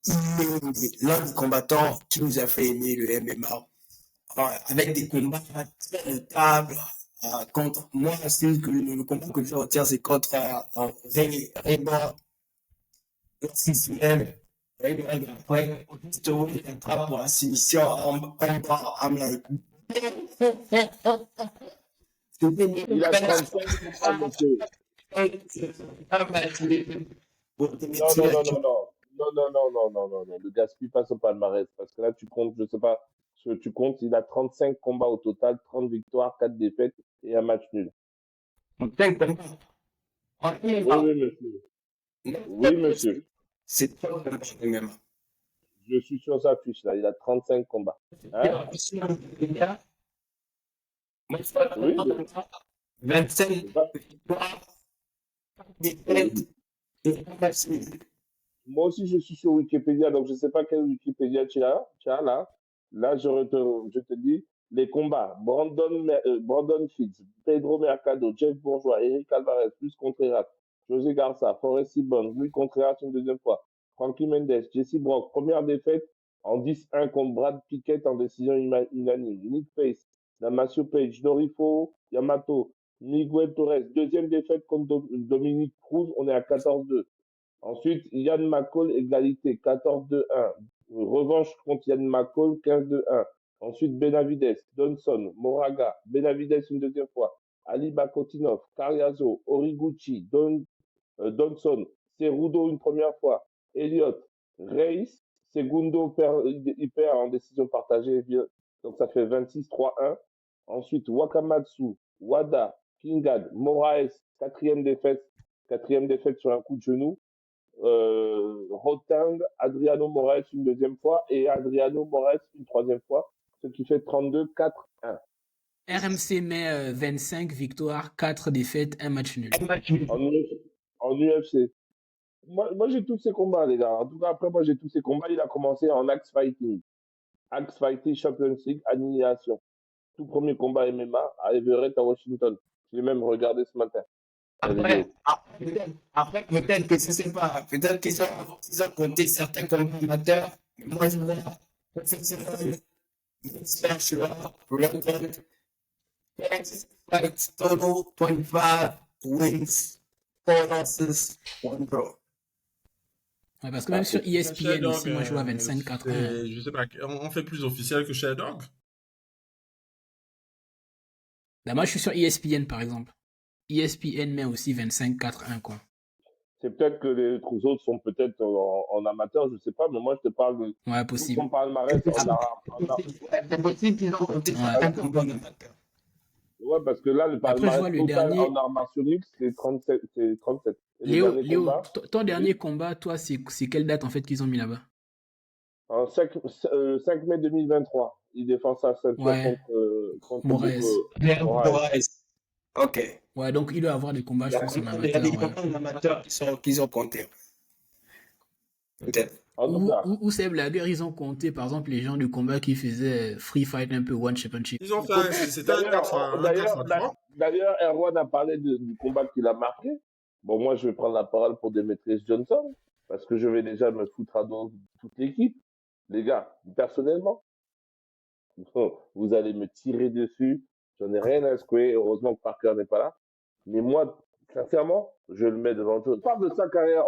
il est l'un des combattants qui nous a fait aimer le MMA. Avec des combats très notables contre moi, le combat que je retiens, c'est contre Raymond après, Augusto, il attrape pour la soumission en bas, I'm like, Il a 35 combats, monsieur. Non. Ne gaspille pas son palmarès. Parce que là, tu comptes, je sais pas ce que tu comptes. Il a 35 combats au total, 30 victoires, 4 défaites et un match nul. Oui, monsieur. Oui, monsieur. C'est pas le même. Je suis sur sa fiche, là. Il a 35 combats. Hein? Oui, 25 victoires. Moi aussi, je suis sur Wikipédia, donc je ne sais pas quel Wikipédia tu as là. Là, je te dis les combats. Brandon Fitz, Pedro Mercado, Jeff Bourgeois, Eric Alvarez, plus Contreras, José Garza, Forrest Sibon, Luis Contreras une deuxième fois, Frankie Mendes, Jesse Brock, première défaite en 10-1 contre Brad Pickett en décision unanime. Nick Pace, Damasio Page, Dorifo Yamato, Miguel Torres, deuxième défaite contre Dominique Cruz, on est à 14-2. Ensuite, Yann McCall, égalité, 14-2-1. Revanche contre Yann McCall, 15-2-1. Ensuite, Benavides, Donson, Moraga, Benavides une deuxième fois. Ali Bakotinov, Cariazo, Origuchi, Donson, Cerudo une première fois. Elliott, Reis, Segundo il perd en décision partagée, donc ça fait 26-3-1. Ensuite, Wakamatsu, Wada, Kingad, Moraes, quatrième défaite sur un coup de genou. Rotang, Adriano Moraes une deuxième fois et Adriano Moraes une troisième fois, ce qui fait 32-4-1. RMC met 25 victoires, 4 défaites, 1 match nul. En UFC. Moi j'ai tous ces combats, les gars. En tout cas, après, moi j'ai tous ces combats. Il a commencé en Axe Fighting Champions League, annihilation. Tout premier combat MMA à Everett à Washington. J'ai même regardé ce matin. Après, peut-être que je sais pas, peut-être qu'ils ont compté certains combats amateurs. Moi, je vois professionnel, special, record, fights, total 25 wins, 4 losses, 1 draw. Ouais, parce que même sur ESPN aussi, moi je vois 25-4-1. Je sais pas, on fait plus officiel que Sherdog. Bah, moi je suis sur ESPN par exemple. ESPN met aussi 25-4-1 quoi. C'est peut-être que les autres sont peut-être en amateur, je sais pas, mais moi je te parle de. Ouais, possible. On parle palmarès C'est possible qu'ils ont compté certains combats amateurs. Ouais, parce que là, le palmarès total dernier... en arts martiaux mixtes, c'est 37. Léo, ton dernier combat, toi, c'est quelle date en fait qu'ils ont mis là-bas? En 5 mai 2023. Il défend sa ceinture contre Moraes. Ok. Ouais, donc il doit avoir des combats, je pense, en amateur. Il y a des combats en amateur qu'ils ont comptés. Peut-être. Ou c'est blagueur, ils ont compté, par exemple, les gens du combat qui faisaient Free Fight un peu One Championship. Ils ont fait, c'était un 4x3. D'ailleurs, Erwan a parlé du combat qu'il a marqué. Bon, moi, je vais prendre la parole pour Demetrius Johnson, parce que je vais déjà me foutre à dos toute l'équipe. Les gars, personnellement, vous allez me tirer dessus, J'en ai rien à secouer. Heureusement que Parker n'est pas là. Mais moi, sincèrement, je le mets devant tout. On parle de sa carrière.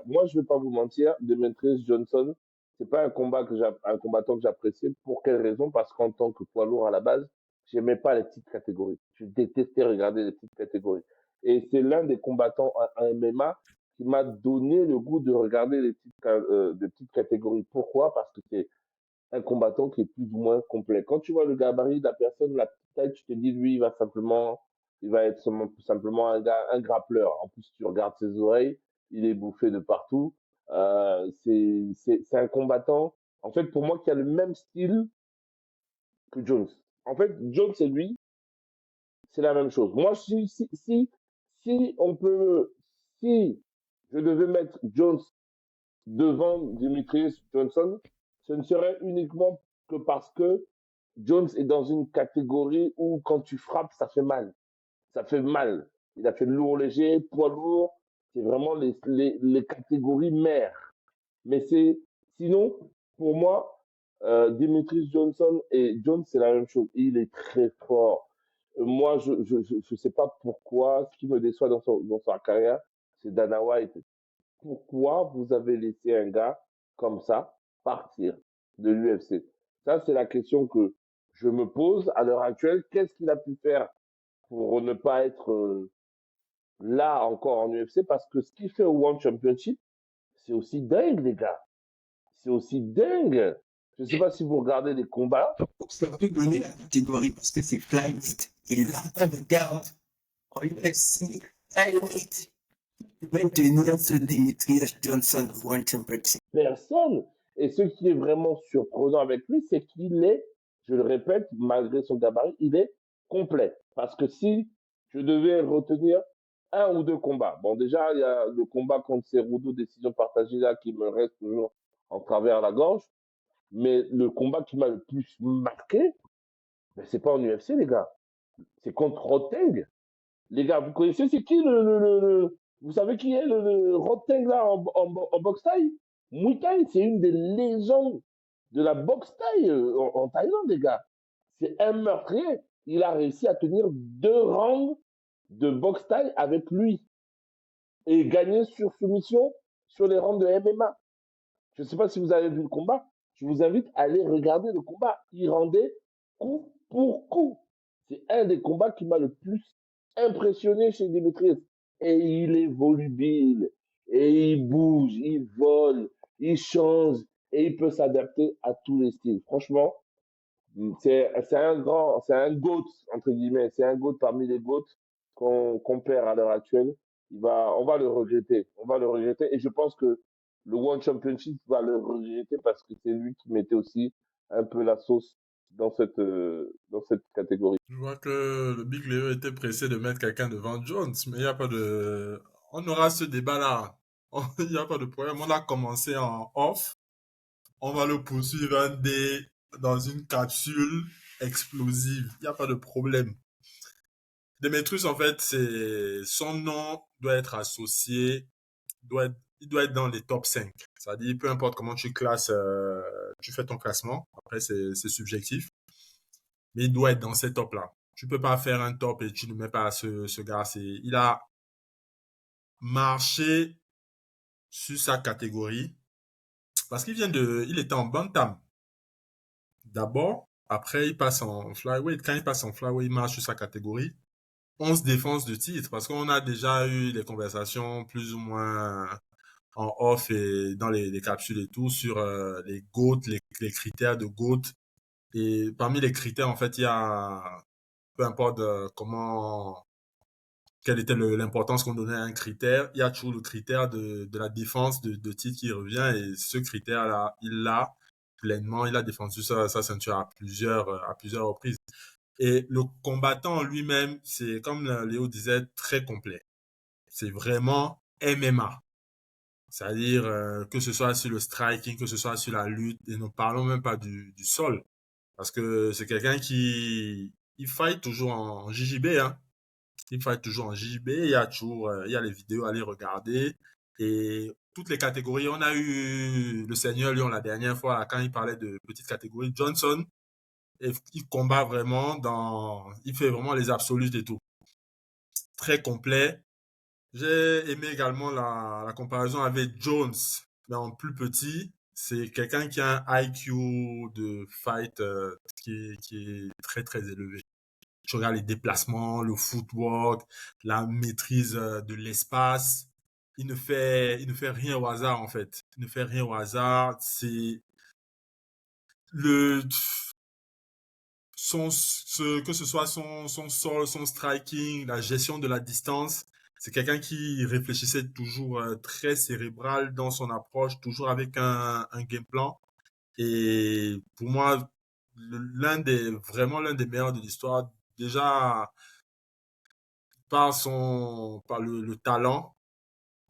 Moi, je vais pas vous mentir. Demetrius Johnson, c'est pas un combattant que j'appréciais. Pour quelle raison? Parce qu'en tant que poids lourd à la base, j'aimais pas les petites catégories. Je détestais regarder les petites catégories. Et c'est l'un des combattants en MMA qui m'a donné le goût de regarder des petites catégories. Pourquoi? Parce que c'est un combattant qui est plus ou moins complet. Quand tu vois le gabarit de la personne, la petite taille, tu te dis, lui, il va être simplement un grappleur. En plus, tu regardes ses oreilles, il est bouffé de partout. C'est un combattant, en fait, pour moi, qui a le même style que Jones. En fait, Jones et lui, c'est la même chose. Moi, si on peut, si je devais mettre Jones devant Demetrius Johnson, ce ne serait uniquement que parce que Jones est dans une catégorie où quand tu frappes, ça fait mal. Ça fait mal. Il a fait lourd, léger, poids lourd. C'est vraiment les catégories mères. Mais sinon, pour moi, Demetrius Johnson et Jones, c'est la même chose. Il est très fort. Moi, je sais pas pourquoi. Ce qui me déçoit dans sa carrière, c'est Dana White. Pourquoi vous avez laissé un gars comme ça partir de l'UFC? Ça, c'est la question que je me pose à l'heure actuelle. Qu'est-ce qu'il a pu faire pour ne pas être là encore en UFC? Parce que ce qu'il fait au One Championship, c'est aussi dingue, les gars. C'est aussi dingue. Je ne sais pas si vous regardez les combats. Ça peut donner la catégorie parce que c'est flyweight. Et là, on regarde en UFC, flyweight. Maintenir ce Demetrius Johnson One Championship. Personne. Et ce qui est vraiment surprenant avec lui, c'est qu'il est, je le répète, malgré son gabarit, il est complet. Parce que si je devais retenir un ou deux combats, bon, déjà, il y a le combat contre Cerudo, décision partagée là, qui me reste toujours en travers la gorge. Mais le combat qui m'a le plus marqué, ben, c'est pas en UFC, les gars. C'est contre Roteng. Les gars, vous connaissez, c'est qui vous savez qui est le Roteng là en boxe thaï? Muay Thai, c'est une des légendes de la boxe thaï en Thaïlande, les gars. C'est un meurtrier. Il a réussi à tenir 2 rounds de boxe thaï avec lui et gagner sur soumission sur les rounds de MMA. Je ne sais pas si vous avez vu le combat. Je vous invite à aller regarder le combat. Il rendait coup pour coup. C'est un des combats qui m'a le plus impressionné chez Demetrius. Et il est volubile. Et il bouge, il vole, il change. Et il peut s'adapter à tous les styles. Franchement, c'est un GOAT, entre guillemets. C'est un GOAT parmi les GOAT qu'on perd à l'heure actuelle. On va le regretter. On va le regretter. Et je pense que le One Championship va le regretter parce que c'est lui qui mettait aussi un peu la sauce dans cette catégorie. Je vois que le Big Leo était pressé de mettre quelqu'un devant Jones, mais il n'y a pas de... On aura ce débat-là. Il n'y a pas de problème. On a commencé en off. On va le poursuivre un dé dans une capsule explosive. Il n'y a pas de problème. Demetrius, en fait, son nom doit être associé, il doit être dans les top 5. C'est-à-dire, peu importe comment tu classes, tu fais ton classement. Après, c'est subjectif. Mais il doit être dans ces tops-là. Tu peux pas faire un top et tu ne mets pas ce gars. Il a marché sur sa catégorie parce il était en bantam. D'abord, après, il passe en flyweight. Quand il passe en flyweight, il marche sur sa catégorie. 11 défenses de titre parce qu'on a déjà eu des conversations plus ou moins en off et dans les capsules et tout sur les GOAT, les critères de GOAT. Et parmi les critères, en fait, il y a, peu importe quelle était l'importance qu'on donnait à un critère, il y a toujours le critère de la défense de titre qui revient et ce critère-là, il l'a pleinement, il a défendu sa ceinture à plusieurs reprises. Et le combattant lui-même, c'est comme Léo disait, très complet. C'est vraiment MMA. C'est-à-dire que ce soit sur le striking, que ce soit sur la lutte, et ne parlons même pas du sol. Parce que c'est quelqu'un il fight toujours en JJB, hein. Il fight toujours en JJB, il y a les vidéos à aller regarder. Et toutes les catégories, on a eu le Seigneur Lion la dernière fois, quand il parlait de petites catégories, Johnson il combat vraiment il fait vraiment les absolus et tout. Très complet. J'ai aimé également la comparaison avec Jones, mais en plus petit. C'est quelqu'un qui a un IQ de fight qui est très très élevé. Tu regardes les déplacements, le footwork, la maîtrise de l'espace. Il ne fait rien au hasard en fait. Il ne fait rien au hasard. C'est le que ce soit son sol, son striking, la gestion de la distance, c'est quelqu'un qui réfléchissait toujours très cérébral dans son approche, toujours avec un game plan. Et pour moi, vraiment l'un des meilleurs de l'histoire, déjà par le talent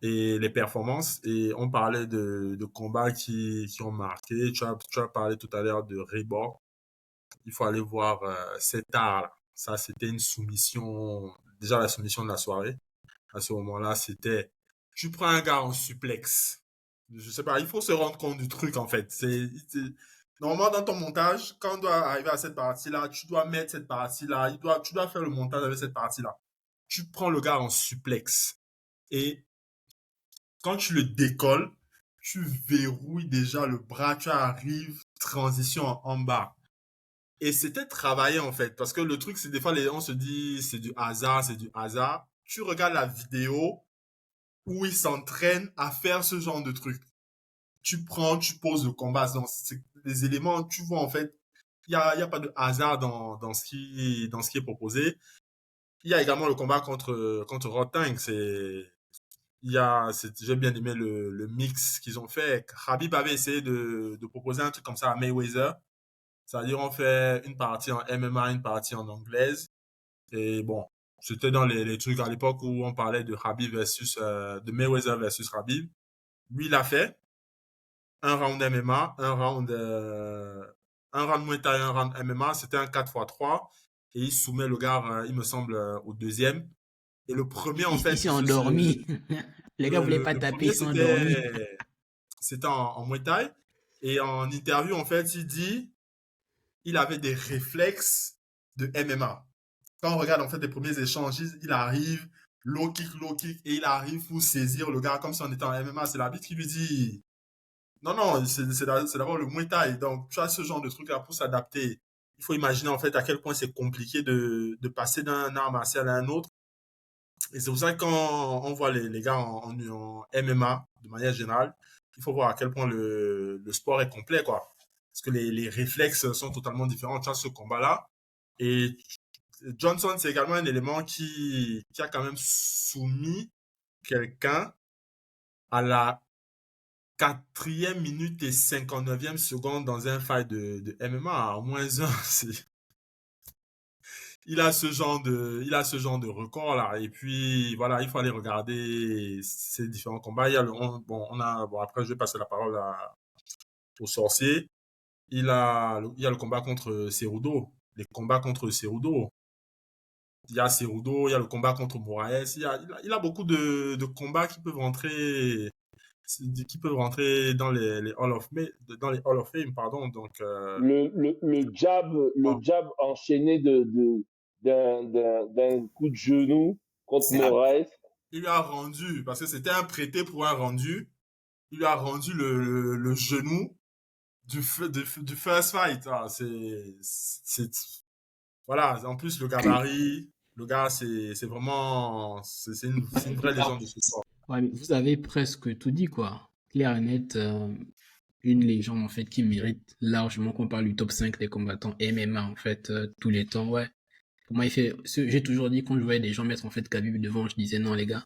et les performances. Et on parlait de combats qui ont marqué. Tu as parlé tout à l'heure de Rebord. Il faut aller voir cet art-là. Ça, c'était une soumission, déjà la soumission de la soirée. À ce moment-là, c'était, tu prends un gars en suplex. Je sais pas, il faut se rendre compte du truc, en fait. Normalement, dans ton montage, quand on doit arriver à cette partie-là, tu dois mettre cette partie-là, tu dois faire le montage avec cette partie-là. Tu prends le gars en suplex. Et quand tu le décolles, tu verrouilles déjà le bras, tu arrives, transition en bas. Et c'était travaillé en fait, parce que le truc, c'est des fois, on se dit, c'est du hasard, c'est du hasard. Tu regardes la vidéo où il s'entraîne à faire ce genre de truc. Tu prends, tu poses le combat. Donc, les éléments, tu vois en fait, il y a pas de hasard dans ce qui est proposé. Il y a également le combat contre Rod Tang. J'ai bien aimé le mix qu'ils ont fait. Khabib avait essayé de proposer un truc comme ça à Mayweather. C'est-à-dire, on fait une partie en MMA, une partie en anglaise. Et bon, c'était dans les trucs à l'époque où on parlait de de Mayweather versus Khabib. Lui, il a fait un round MMA, un round Muay Thai, un round MMA. C'était un 4x3. Et il soumet le gars, il me semble, au deuxième. Et le premier, en fait, il s'est endormi. Les gars voulaient pas taper, ils sont endormis. C'était en Muay Thai. Et en interview, en fait, il avait des réflexes de MMA. Quand on regarde en fait les premiers échanges, il arrive, low kick, et il arrive pour saisir le gars comme si on était en MMA. C'est l'arbitre qui lui dit, non, non, c'est d'abord le Muay Thai. Donc, tu as ce genre de truc-là pour s'adapter. Il faut imaginer en fait à quel point c'est compliqué de passer d'un art martial à un autre. Et c'est pour ça que quand on voit les gars en MMA, de manière générale, il faut voir à quel point le sport est complet, quoi. Parce que les réflexes sont totalement différents. Tu as ce combat-là. Et Johnson, c'est également un élément qui a quand même soumis quelqu'un à la 4e minute et 59e seconde dans un fight de MMA. À moins un, il a ce genre de record là. Et puis voilà, il faut aller regarder ces différents combats. Il y a après je vais passer la parole au sorcier. Il y a le combat contre Cerudo. Les combats contre Cerudo. Il y a Cerudo, il y a le combat contre Moraes. Il a beaucoup de combats qui peuvent rentrer dans les Hall of Fame, pardon. Donc le jab enchaîné d'un coup de genou contre Moraes. Il lui a rendu, parce que c'était un prêté pour un rendu, il lui a rendu le genou du first fight. Ah, voilà, en plus le gabarit, le gars, c'est vraiment, c'est une vraie légende de ce sport. Ouais, mais vous avez presque tout dit, quoi. Clair et net, une légende, en fait, qui mérite largement qu'on parle du top 5 des combattants MMA, en fait, tous les temps, ouais. Pour moi, j'ai toujours dit, quand je voyais des gens mettre, en fait, Khabib devant, je disais, non, les gars,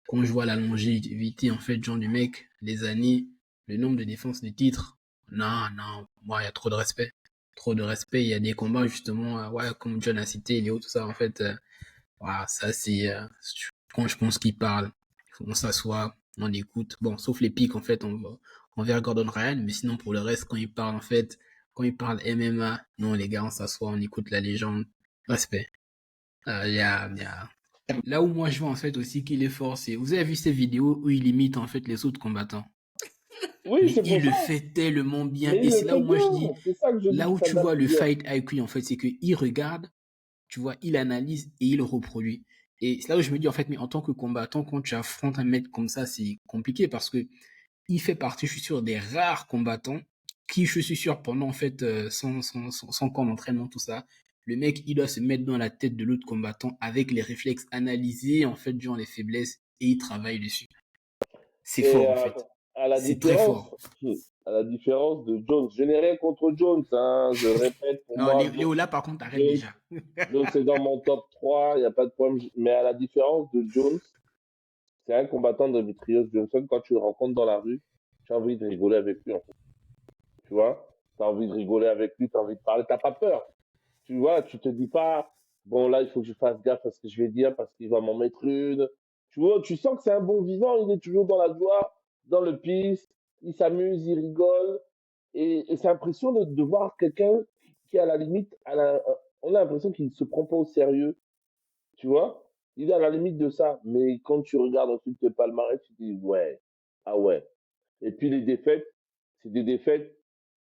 quand je vois la longévité, en fait, genre du mec, les années, le nombre de défenses de titres, non, moi, il y a trop de respect. Trop de respect. Il y a des combats, justement, ouais, comme John a cité, Léo, tout ça, en fait, voilà, ça, c'est, quand je pense qu'il parle, on s'assoit, on écoute. Bon, sauf les pics, en fait, on verra Gordon Ryan, mais sinon, pour le reste, quand il parle, en fait, quand il parle MMA, non, les gars, on s'assoit, on écoute la légende. Respect. Là où moi je vois en fait aussi qu'il est fort, c'est, vous avez vu ces vidéos où il imite en fait les autres combattants. Oui, Mais c'est pour il le ça. fait tellement bien. Mais Et il c'est le là fait où moi je bien. dis, C'est ça que je dis là que où ça tu date vois le bien. fight IQ, en fait, c'est qu'il regarde, tu vois, il analyse et il reproduit. Et c'est là où je me dis, en fait, mais en tant que combattant, quand tu affrontes un mec comme ça, c'est compliqué parce que il fait partie, je suis sûr, des rares combattants qui, je suis sûr, pendant, en fait, son camp d'entraînement, tout ça, le mec, il doit se mettre dans la tête de l'autre combattant avec les réflexes analysés, en fait, durant les faiblesses et il travaille dessus. C'est Et fort, en fait. à la C'est très différence, fort. à la différence de Jones, je n'ai rien contre Jones, hein, je répète, pour Non, moi, Léo, là, par contre, arrête Jones, déjà. Jones est dans mon top 3, il n'y a pas de problème. Mais à la différence de Jones, c'est un combattant de Demetrius Johnson, quand tu le rencontres dans la rue, tu as envie de rigoler avec lui, en fait. Tu vois? Tu as envie de rigoler avec lui, tu as envie de parler, tu n'as pas peur. Tu vois, tu te dis pas, bon, là, il faut que je fasse gaffe à ce que je vais dire parce qu'il va m'en mettre une. Tu vois, tu sens que c'est un bon vivant, il est toujours dans la joie, dans le peace, il s'amuse, il rigole. Et c'est impressionnant de voir quelqu'un qui, à la limite, on a l'impression qu'il ne se prend pas au sérieux. Tu vois? Il est à la limite de ça. Mais quand tu regardes ensuite le palmarès, tu te dis, ouais, ah ouais. Et puis les défaites, c'est des défaites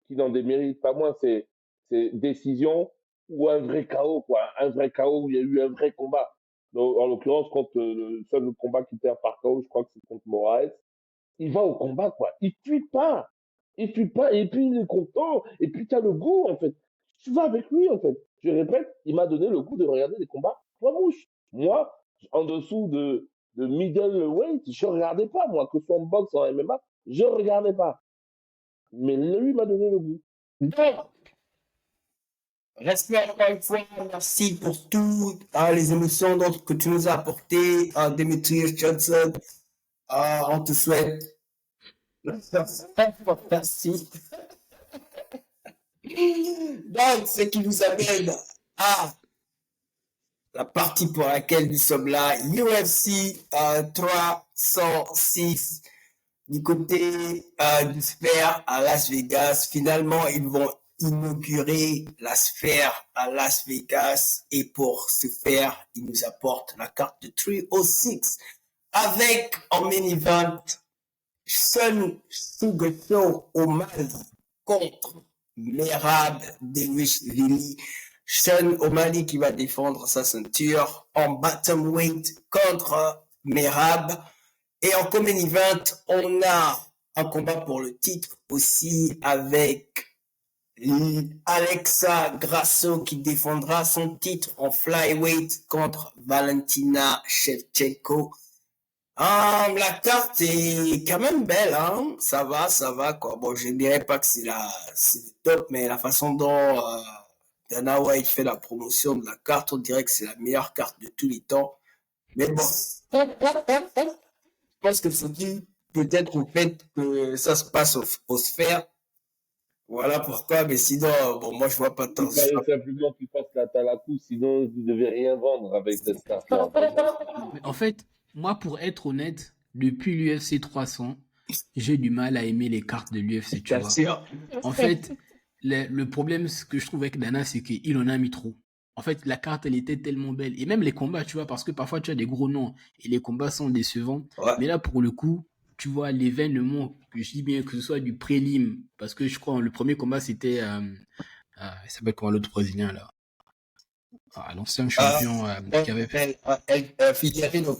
qui n'en déméritent pas moins. C'est décision ou un vrai chaos, quoi. Un vrai chaos où il y a eu un vrai combat. Donc, en l'occurrence, quand le seul combat qu'il perd par chaos, je crois que c'est contre Moraes, il va au combat, quoi. Il fuit pas. Il fuit pas. Et puis, il est content. Et puis, tu as le goût, en fait. Tu vas avec lui, en fait. Je répète, il m'a donné le goût de regarder les combats poids mouche. Moi, en dessous de middleweight, je regardais pas, moi, que ce soit en boxe, en MMA, je regardais pas. Mais lui m'a donné le goût. Donc, respect encore une fois, merci pour tout, les émotions que tu nous as apportées, Demetrius Johnson. On te souhaite. Merci. Donc, ce qui nous amène à la partie pour laquelle nous sommes là, UFC 306, du côté du Sphere à Las Vegas. Finalement, ils vont inaugurer la Sphère à Las Vegas et pour ce faire, ils nous apportent la carte de 306 avec en main event Sean Sugato O'Malley contre Merab Dewishvili. Sean O'Malley qui va défendre sa ceinture en bantamweight contre Merab. Et en common event, on a un combat pour le titre aussi avec Alexa Grasso qui défendra son titre en flyweight contre Valentina Shevchenko. La carte est quand même belle, hein. Ça va, quoi. Bon, je ne dirais pas que c'est le top, mais la façon dont Dana White fait la promotion de la carte, on dirait que c'est la meilleure carte de tous les temps. Mais bon, je pense que c'est dû peut-être au fait que ça se passe aux sphères. Voilà pourquoi, mais sinon, bon, moi, je vois pas tant. Il fallait simplement qu'il fasse la Talakou, sinon vous ne devez rien vendre avec cette carte-là. Mais en fait, moi, pour être honnête, depuis l'UFC 300, j'ai du mal à aimer les cartes de l'UFC, tu vois. Sûr. En fait, le problème ce que je trouve avec Dana, c'est qu'il en a mis trop. En fait, la carte, elle était tellement belle. Et même les combats, tu vois, parce que parfois, tu as des gros noms et les combats sont décevants. Ouais. Mais là, pour le coup, tu vois, l'événement, que je dis bien que ce soit du prélim, parce que je crois, le premier combat, c'était... il s'appelle comment l'autre brésilien, là? L'ancien champion qui avait fait... Figueiredo.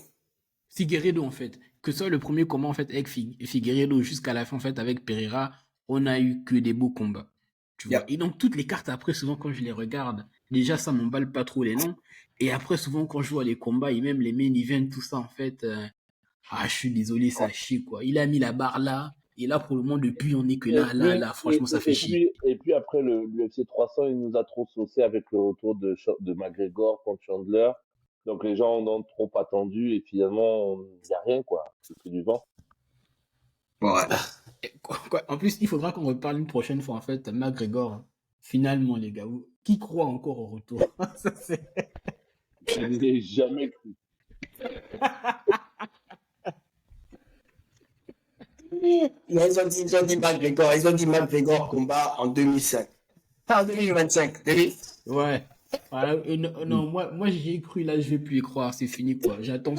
Figueiredo, en fait. Que ce soit le premier combat, en fait, avec Figueiredo jusqu'à la fin, en fait, avec Pereira, on a eu que des beaux combats. Tu vois. Et donc, toutes les cartes, après, souvent, quand je les regarde, déjà, ça m'emballe pas trop les noms. Et après, souvent, quand je vois les combats et même les main events, tout ça, en fait, je suis désolé, ça chie, quoi. Il a mis la barre là. Et là, pour le moment, depuis, on est que là, franchement, ça fait chier. Et puis après l'UFC 300, il nous a trop saucé avec le retour de McGregor contre Chandler. Donc les gens en ont trop attendu et finalement, il n'y a rien, quoi. C'est que du vent. Ouais. En plus, il faudra qu'on reparle une prochaine fois, en fait, McGregor. Finalement, les gars, qui croit encore au retour? Ça, c'est... Je n'ai jamais cru. Ils ont dit McGregor combat en 2005. En 2025, Ouais. Voilà. Non, moi j'y ai cru, là je vais plus y croire, c'est fini quoi. J'attends.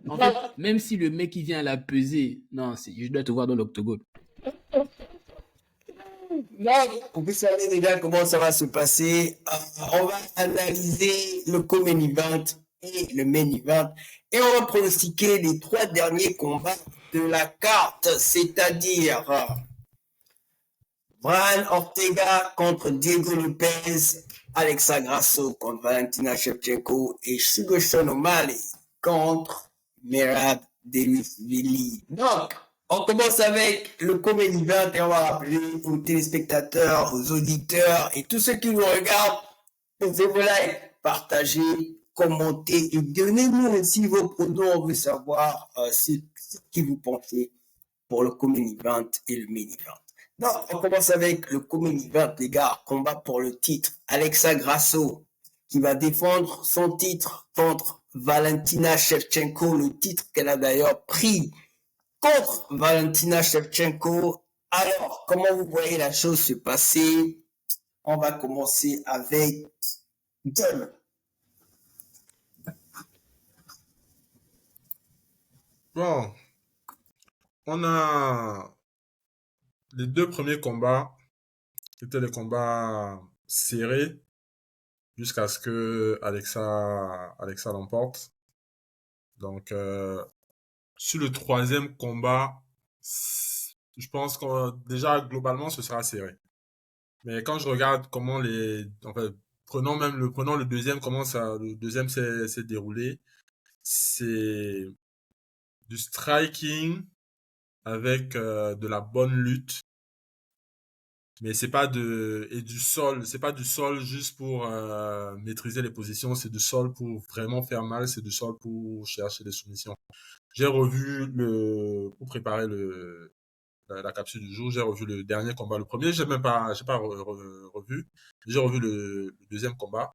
En fait, même si le mec il vient à la peser, non, je dois te voir dans l'octogone. Vous savez déjà comment ça va se passer. On va analyser le co-main event et le main event. Et on va pronostiquer les 3 derniers combats de la carte, c'est-à-dire Brian Ortega contre Diego Lopez, Alexa Grasso contre Valentina Shevchenko et Sugar O'Malley contre Merab Demichvili. Donc, on commence avec le co-main event et on va rappeler aux téléspectateurs, aux auditeurs et tous ceux qui nous regardent, posez-vous like, partagez, commentez et donnez-nous aussi vos pronoms. On veut savoir ce qui vous pensez pour le co-main event et le main event. Non, on commence avec le co-main event, les gars. Combat pour le titre. Alexa Grasso qui va défendre son titre contre Valentina Shevchenko, le titre qu'elle a d'ailleurs pris contre Valentina Shevchenko. Alors, comment vous voyez la chose se passer? On va commencer avec John. Bon, on a les 2 premiers combats qui étaient les combats serrés jusqu'à ce que Alexa l'emporte. Donc, sur le 3e combat, je pense que déjà globalement ce sera serré. Mais quand je regarde comment prenons le deuxième, le deuxième s'est déroulé, c'est du striking avec de la bonne lutte, mais c'est pas du sol juste pour maîtriser les positions, c'est du sol pour vraiment faire mal, c'est du sol pour chercher des soumissions. J'ai revu pour préparer la capsule du jour, j'ai revu le dernier combat, le premier, j'ai pas revu, j'ai revu le deuxième combat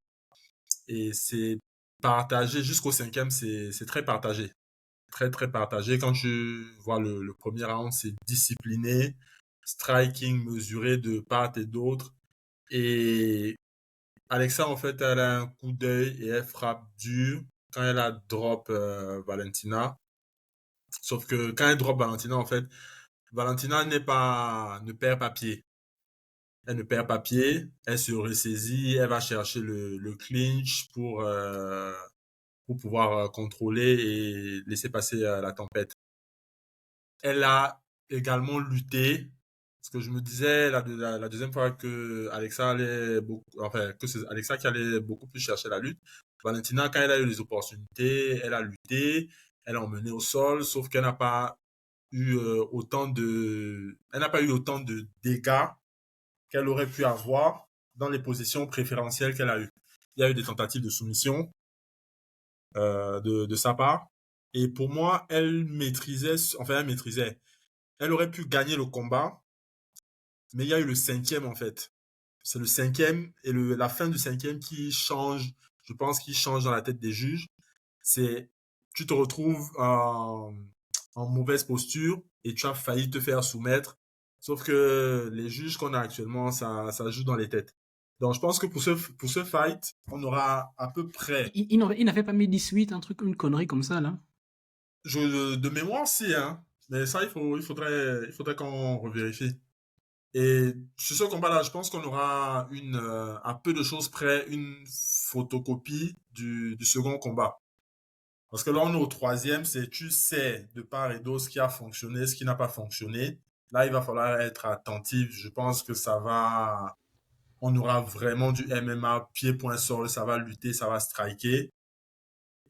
et c'est partagé jusqu'au 5e, c'est très partagé. Très très partagé. Quand je vois le premier round, c'est discipliné, striking mesuré de part et d'autre. Et Alexa, en fait, elle a un coup d'œil et elle frappe dur quand elle a drop Valentina. Sauf que quand elle drop Valentina, en fait, Valentina ne perd pas pied. Elle ne perd pas pied, elle se ressaisit, elle va chercher le clinch pour pouvoir contrôler et laisser passer la tempête. Elle a également lutté, parce que je me disais la deuxième fois que Alexa allait que c'est Alexa qui allait beaucoup plus chercher la lutte. Valentina, quand elle a eu les opportunités, elle a lutté, elle a emmené au sol, sauf qu'elle n'a pas eu elle n'a pas eu autant de dégâts qu'elle aurait pu avoir dans les positions préférentielles qu'elle a eues. Il y a eu des tentatives de soumission de sa part. Et pour moi, elle maîtrisait. Elle aurait pu gagner le combat, mais il y a eu le 5e en fait. C'est le 5e et la fin du 5e qui change, je pense, qui change dans la tête des juges. C'est, tu te retrouves en mauvaise posture et tu as failli te faire soumettre. Sauf que les juges qu'on a actuellement, ça joue dans les têtes. Donc, je pense que pour ce fight, on aura à peu près. Il n'avait pas mis 18, un truc, une connerie comme ça, là. De mémoire, si, hein. Mais ça, il faudrait qu'on revérifie. Et sur ce combat-là, je pense qu'on aura à peu de choses près, une photocopie du second combat. Parce que là, on est au 3e, tu sais de part et d'autre ce qui a fonctionné, ce qui n'a pas fonctionné. Là, il va falloir être attentif. Je pense que on aura vraiment du MMA, pied-point-sol, ça va lutter, ça va striker.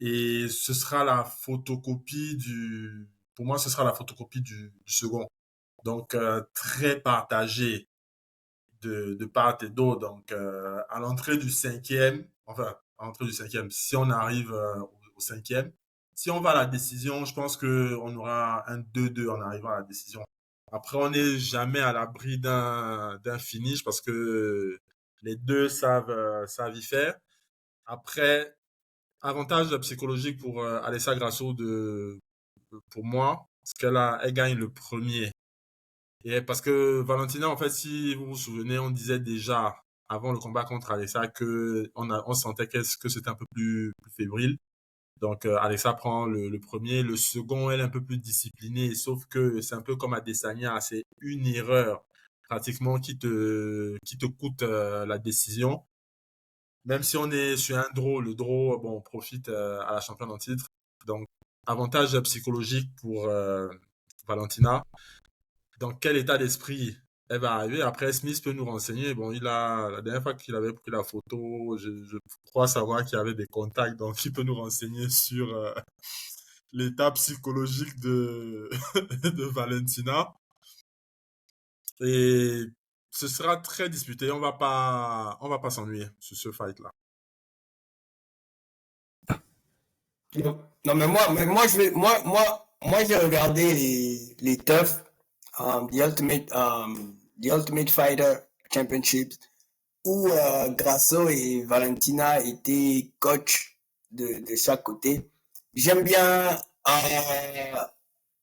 Et ce sera la photocopie pour moi, ce sera la photocopie du second. Donc, très partagé de part et d'autre. Donc, à l'entrée du 5e, si on arrive au 5e, si on va à la décision, je pense qu'on aura un 2-2 en arrivant à la décision. Après, on n'est jamais à l'abri d'un finish parce que les deux savent y faire. Après, avantage psychologique pour Alessa Grasso pour moi, parce elle gagne le premier. Et parce que Valentina, en fait, si vous vous souvenez, on disait déjà avant le combat contre Alexa que on sentait que c'était un peu plus fébrile. Donc Alexa prend le premier, le second elle est un peu plus disciplinée, sauf que c'est un peu comme Adesanya, c'est une erreur pratiquement qui te coûte la décision. Même si on est sur un draw, le draw, bon, on profite à la championne en titre. Donc, avantage psychologique pour Valentina. Dans quel état d'esprit elle va arriver? Après, Smith peut nous renseigner. Bon, la dernière fois qu'il avait pris la photo, je crois savoir qu'il y avait des contacts, donc il peut nous renseigner sur l'état psychologique de, de Valentina. Et ce sera très disputé. On va pas s'ennuyer sur ce fight-là. Non, mais moi, j'ai regardé les TUF, the Ultimate Fighter Championships, où Grasso et Valentina étaient coach de chaque côté. J'aime bien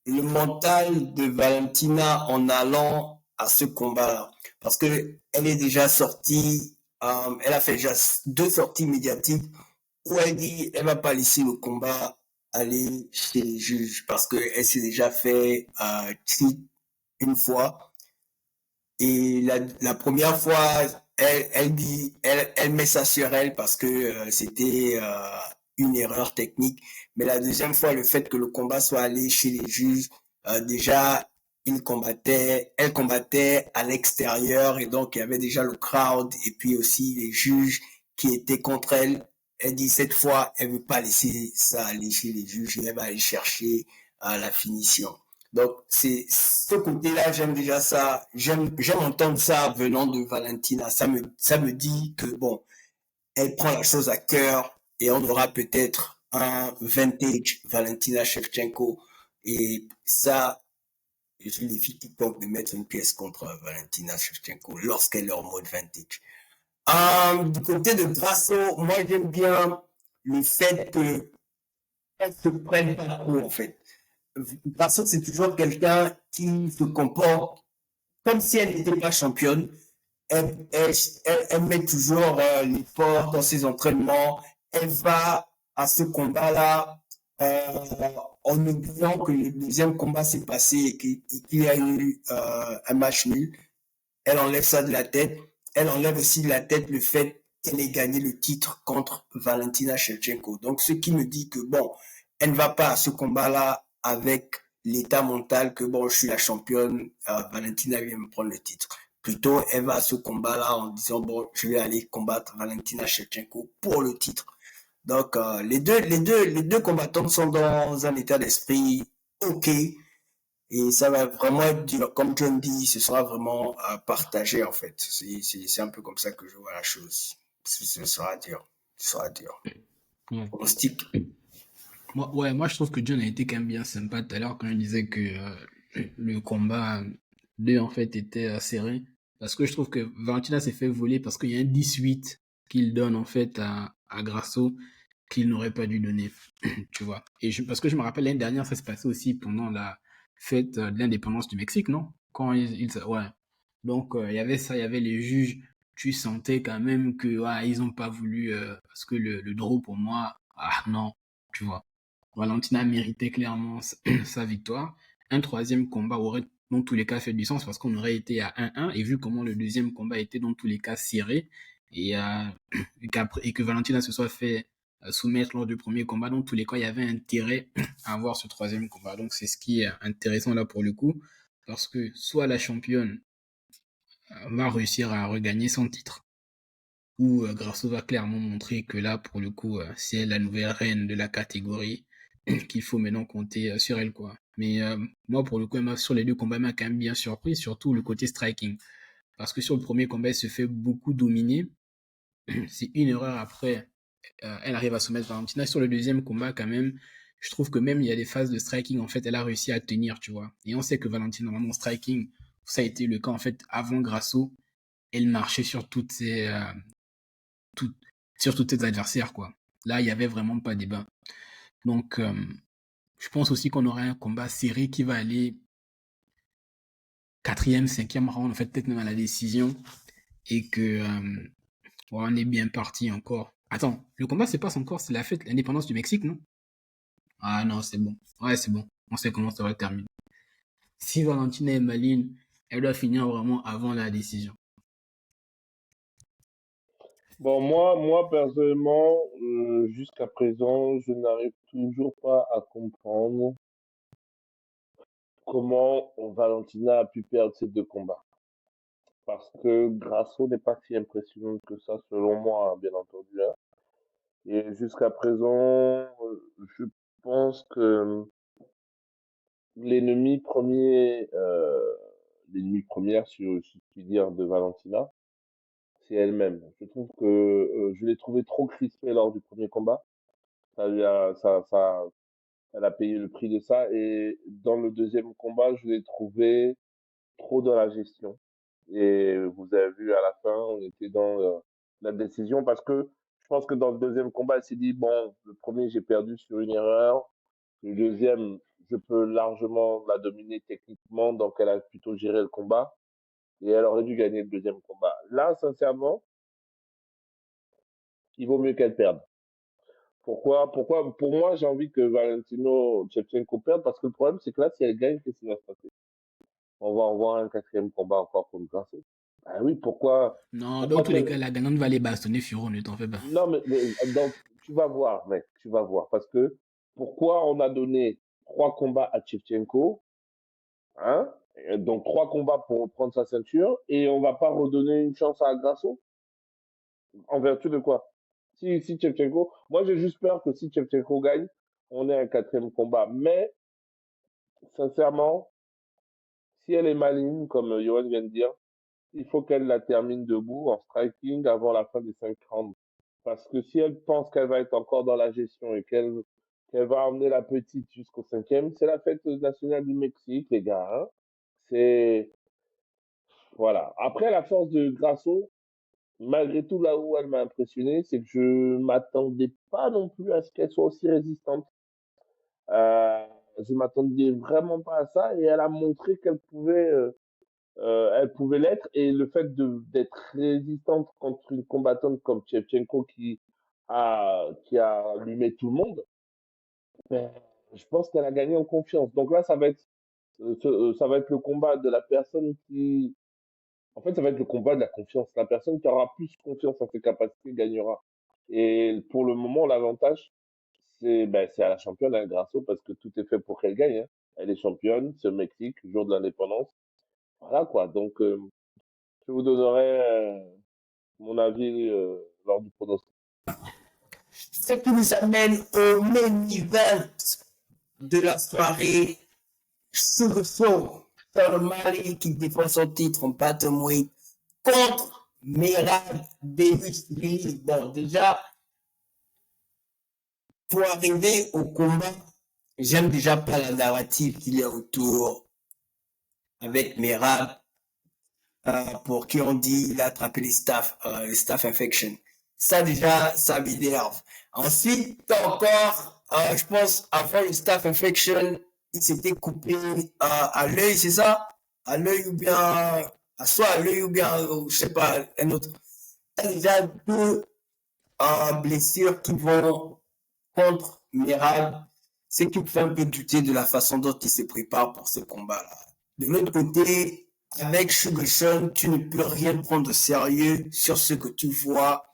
le mental de Valentina en allant à ce combat-là, parce que elle est déjà sortie, elle a fait déjà 2 sorties médiatiques où elle dit elle va pas laisser le combat aller chez les juges parce qu'elle s'est déjà fait cheat une fois. Et la première fois, elle met ça sur elle parce que c'était une erreur technique. Mais la deuxième fois, le fait que le combat soit allé chez les juges, déjà, elle combattait à l'extérieur et donc il y avait déjà le crowd et puis aussi les juges qui étaient contre elle. Elle dit cette fois, elle veut pas laisser ça aller chez les juges, elle va aller chercher la finition. Donc, c'est ce côté-là, j'aime déjà ça. J'aime entendre ça venant de Valentina. Ça me dit que bon, elle prend la chose à cœur et on aura peut-être un vintage Valentina Shevchenko. Et ça, je suis les filles qui tentent de mettre une pièce contre Valentina Shevchenko lorsqu'elle est en mode vintage. Du côté de Grasso, moi j'aime bien le fait que elle se prenne pas trop en fait. Grasso, c'est toujours quelqu'un qui se comporte comme si elle n'était pas championne. Elle met toujours l'effort dans ses entraînements. Elle va à ce combat-là en oubliant que le deuxième combat s'est passé et qu'il y a eu un match nul. Elle enlève ça de la tête. Elle enlève aussi de la tête le fait qu'elle ait gagné le titre contre Valentina Shevchenko. Donc, ce qui me dit que bon, elle ne va pas à ce combat-là avec l'état mental que bon, je suis la championne, Valentina vient me prendre le titre. Plutôt, elle va à ce combat-là en disant bon, je vais aller combattre Valentina Shevchenko pour le titre. Donc, les deux combattants sont dans un état d'esprit ok. Et ça va vraiment être dur. Comme John dit, ce sera vraiment partagé en fait. C'est un peu comme ça que je vois la chose. Ce sera dur. Ce sera dur. Ouais. Pronostic. Moi, je trouve que John a été quand même bien sympa tout à l'heure quand il disait que le combat 2 en fait était serré. Parce que je trouve que Valentina s'est fait voler parce qu'il y a un 18 qu'il donne en fait à Grasso qu'il n'aurait pas dû donner. Tu vois. Parce que je me rappelle l'année dernière, ça s'est passé aussi pendant la fête de l'indépendance du Mexique, non? Quand ouais. Donc, il y avait ça, il y avait les juges. Tu sentais quand même que ils n'ont pas voulu, parce que le draw pour moi, non, tu vois. Valentina méritait clairement sa victoire. Un troisième combat aurait dans tous les cas fait du sens parce qu'on aurait été à 1-1 et vu comment le deuxième combat était dans tous les cas serré et que Valentina se soit fait soumettre lors du premier combat, dans tous les cas il y avait intérêt à avoir ce troisième combat. Donc c'est ce qui est intéressant là pour le coup parce que soit la championne va réussir à regagner son titre ou Grasso va clairement montrer que là pour le coup c'est la nouvelle reine de la catégorie qu'il faut maintenant compter sur elle quoi. Mais moi pour le coup sur les deux combats elle m'a quand même bien surpris, surtout le côté striking parce que sur le premier combat elle se fait beaucoup dominer. C'est une erreur après elle arrive à soumettre Valentina. Sur le deuxième combat quand même je trouve que même il y a des phases de striking en fait elle a réussi à tenir tu vois et on sait que Valentina normalement striking ça a été le cas en fait avant Grasso elle marchait sur toutes ses adversaires quoi. Là il y avait vraiment pas débat. Donc je pense aussi qu'on aura un combat serré qui va aller 4e, 5e round, en fait, peut-être même à la décision. Et que on est bien parti encore. Attends, le combat se passe encore, c'est la fête, l'indépendance du Mexique, non? Ah non, c'est bon. Ouais, c'est bon. On sait comment ça va terminer. Si Valentina est maligne, elle doit finir vraiment avant la décision. Bon, moi personnellement, jusqu'à présent, je n'arrive toujours pas à comprendre comment Valentina a pu perdre ces deux combats. Parce que Grasso n'est pas si impressionnant que ça, selon moi, hein, bien entendu, hein. Et jusqu'à présent, je pense que l'ennemi premier, l'ennemi première, si je puis dire, de Valentina, c'est elle-même. Je trouve que je l'ai trouvée trop crispée lors du premier combat. Elle a payé le prix de ça. Et dans le deuxième combat, je l'ai trouvée trop dans la gestion. Et vous avez vu à la fin, on était dans la décision parce que je pense que dans le deuxième combat, elle s'est dit, bon, le premier, j'ai perdu sur une erreur. Le deuxième, je peux largement la dominer techniquement, donc elle a plutôt géré le combat et elle aurait dû gagner le deuxième combat. Là, sincèrement, il vaut mieux qu'elle perde. Pourquoi? Pour moi, j'ai envie que Valentino Shevchenko perde parce que le problème, c'est que là, si elle gagne, qu'est-ce qui va se passer? On va avoir un quatrième combat encore contre Grasso. Ah oui, pourquoi? Non, dans Pourquoi tous les cas, la gagnante va aller bastonner Furo, ne t'en fais pas. Non, mais donc, tu vas voir, mec, tu vas voir. Parce que pourquoi on a donné 3 combats à Shevchenko, hein? Donc 3 combats pour prendre sa ceinture et on va pas redonner une chance à Grasso? En vertu de quoi? Si Shevchenko, moi j'ai juste peur que si Shevchenko gagne, on ait un quatrième combat. Mais, sincèrement, si elle est maligne, comme Johan vient de dire, il faut qu'elle la termine debout en striking avant la fin des 5 rounds. Parce que si elle pense qu'elle va être encore dans la gestion et qu'elle va emmener la petite jusqu'au 5e, c'est la fête nationale du Mexique, les gars, hein. C'est, voilà. Après, la force de Grasso, malgré tout, là où elle m'a impressionné, c'est que je m'attendais pas non plus à ce qu'elle soit aussi résistante. Euh, je m'attendais vraiment pas à ça et elle a montré elle pouvait l'être et le fait d'être résistante contre une combattante comme Shevchenko qui a allumé tout le monde, ben, je pense qu'elle a gagné en confiance. Donc là, ça va être le combat de la personne qui, en fait, ça va être le combat de la confiance. La personne qui aura plus confiance en ses capacités gagnera. Et pour le moment, l'avantage, c'est à la championne, à Grasso, parce que tout est fait pour qu'elle gagne, hein. Elle est championne, c'est au Mexique, jour de l'indépendance. Voilà quoi. Donc, je vous donnerai mon avis lors du pronostic. Ce qui nous amène au main event de la soirée. Suguso Mali qui défend son titre en bantamweight contre Merab Demichli. Bon, déjà, pour arriver au combat, j'aime déjà pas la narrative qu'il y a autour avec Merab. Pour qui on dit il a attrapé les staff infection. Ça déjà, ça m'énerve. Ensuite, encore, je pense, avant le staff infection, il s'était coupé à l'œil, c'est ça? À l'œil ou bien, soit à l'œil ou bien, je sais pas, un autre. Il y a déjà deux blessures qui vont contre Merab. C'est qui me fait un peu douter de la façon dont il se prépare pour ce combat-là. De l'autre côté, avec Sugar Sean, tu ne peux rien prendre de sérieux sur ce que tu vois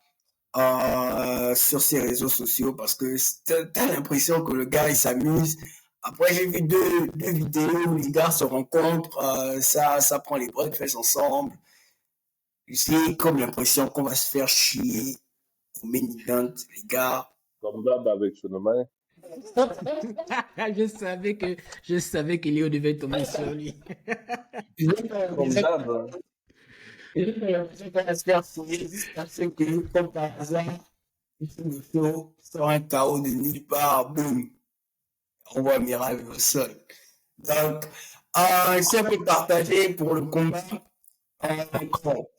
sur ses réseaux sociaux parce que t'as l'impression que le gars il s'amuse. Après j'ai vu deux vidéos où les gars se rencontrent, ça prend les breakfasts ensemble. J'ai comme l'impression qu'on va se faire chier au main event, les gars. Comme d'hab avec Sonomai. je savais que Léo devait tomber sur lui. Comme d'hab. Je vais se faire fouiller parce que, comme par hasard, le show sort un chaos de nulle part, boum, on voit Miracle au sol. Donc, c'est un peu partagé pour le combat.